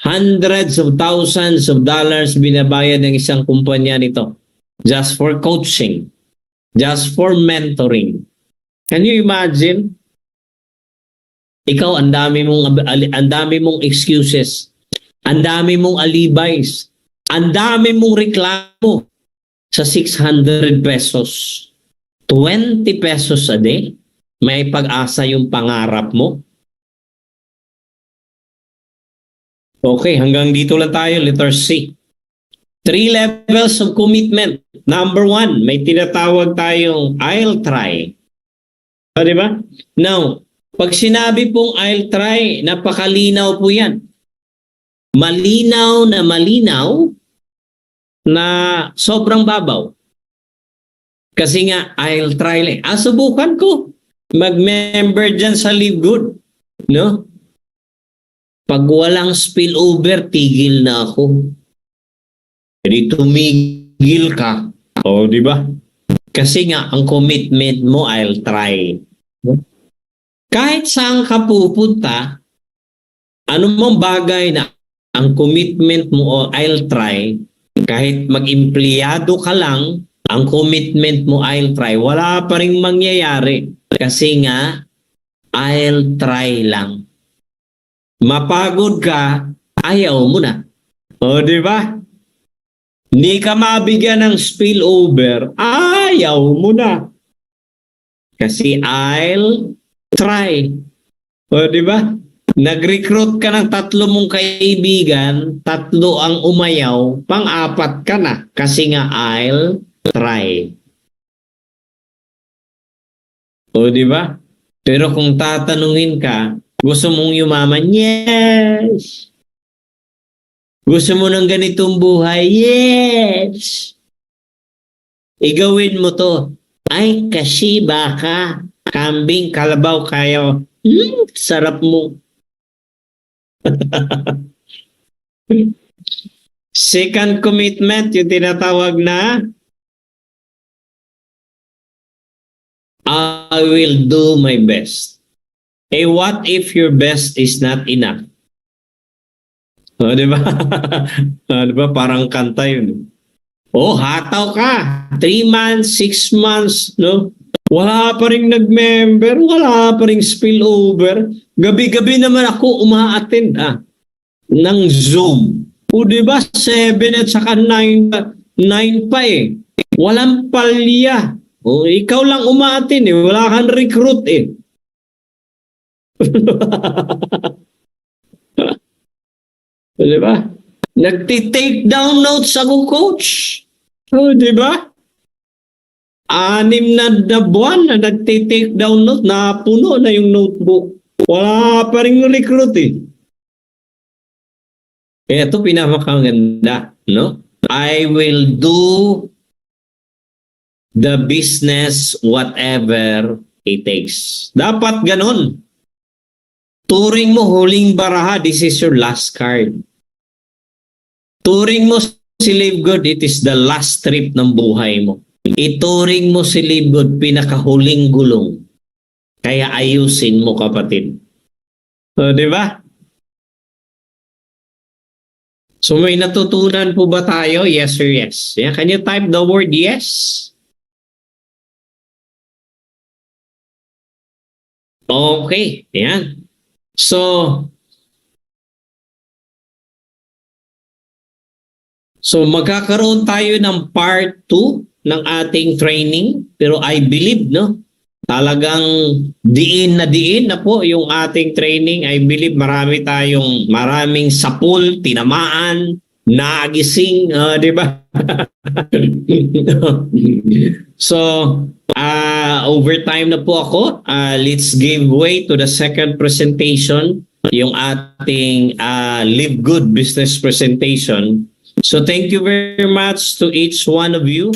Hundreds of thousands of dollars binabayad ng isang kumpanya nito just for coaching, just for mentoring. Can you imagine? Ikaw, ang dami mong excuses, ang dami mong alibis, ang dami mong reklamo sa 600 pesos. 20 pesos a day, may pag-asa yung pangarap mo. Okay, hanggang dito lang tayo. Letter C. 3 levels of commitment. Number 1, may tinatawag tayong I'll try. O, di ba? Now, pag sinabi pong I'll try, napakalinaw po yan. Malinaw na sobrang babaw. Kasi nga, I'll try lang. Subukan ko. Mag-member dyan sa Live Good. No? Pag walang spillover, tigil na ako. Jadi tumigil ka. O, di ba? Kasi nga, ang commitment mo, I'll try. kahit saan ka pupunta, anumang bagay na ang commitment mo o I'll try, kahit mag-empleyado ka lang, ang commitment mo I'll try, wala pa rin mangyayari. Kasi nga, I'll try lang. Mapagod ka, ayaw mo na. O, di ba? Hindi ka mabigyan ng spillover, ayaw mo na. Kasi I'll try. O, di ba? Nag-recruit ka ng 3 mong kaibigan, 3 ang umayaw, pang-4 ka na. Kasi nga, I'll try. O, di ba? Pero kung tatanungin ka, gusto mong yumaman? Yes! Gusto mo ng ganitong buhay? Yes! Igawin mo to. Ay, kasi baka kambing, kalabaw kayo. Sarap mo. Second commitment, yung tinatawag na I will do my best. What if your best is not enough? O, di ba? Di ba? Parang kanta yun. Hataw ka. 3 months, 6 months, no? Wala pa rin nag-member, wala pa rin spillover. Gabi-gabi naman ako umaattend ng Zoom. O, di ba? 7 at saka 9 pa eh. Walang palya. Ikaw lang umaattend eh. Wala kang recruit eh. Di ba? Nagti-take down notes ako, coach. Di ba? 6 na buwan na nagti-take down note, napuno na yung notebook. Wala pa rin yung recruit eh. Kaya ito pinakamaganda, no? I will do the business whatever it takes. Dapat ganon. Turing mo huling baraha, this is your last card. Turing mo si Live Good, it is the last trip ng buhay mo. Ituring mo si Live Good, pinakahuling gulong. Kaya ayusin mo, kapatid. So, di ba? So, may natutunan po ba tayo? Yes or yes? Yeah, can you type the word yes? Okay, yan. So magkakaroon tayo ng part 2 ng ating training. Pero I believe, no? Talagang diin na po yung ating training. I believe maraming sapul, tinamaan, nagising, di ba? So, overtime na po ako. Let's give way to the second presentation, yung ating Live Good business presentation. So, thank you very much to each one of you.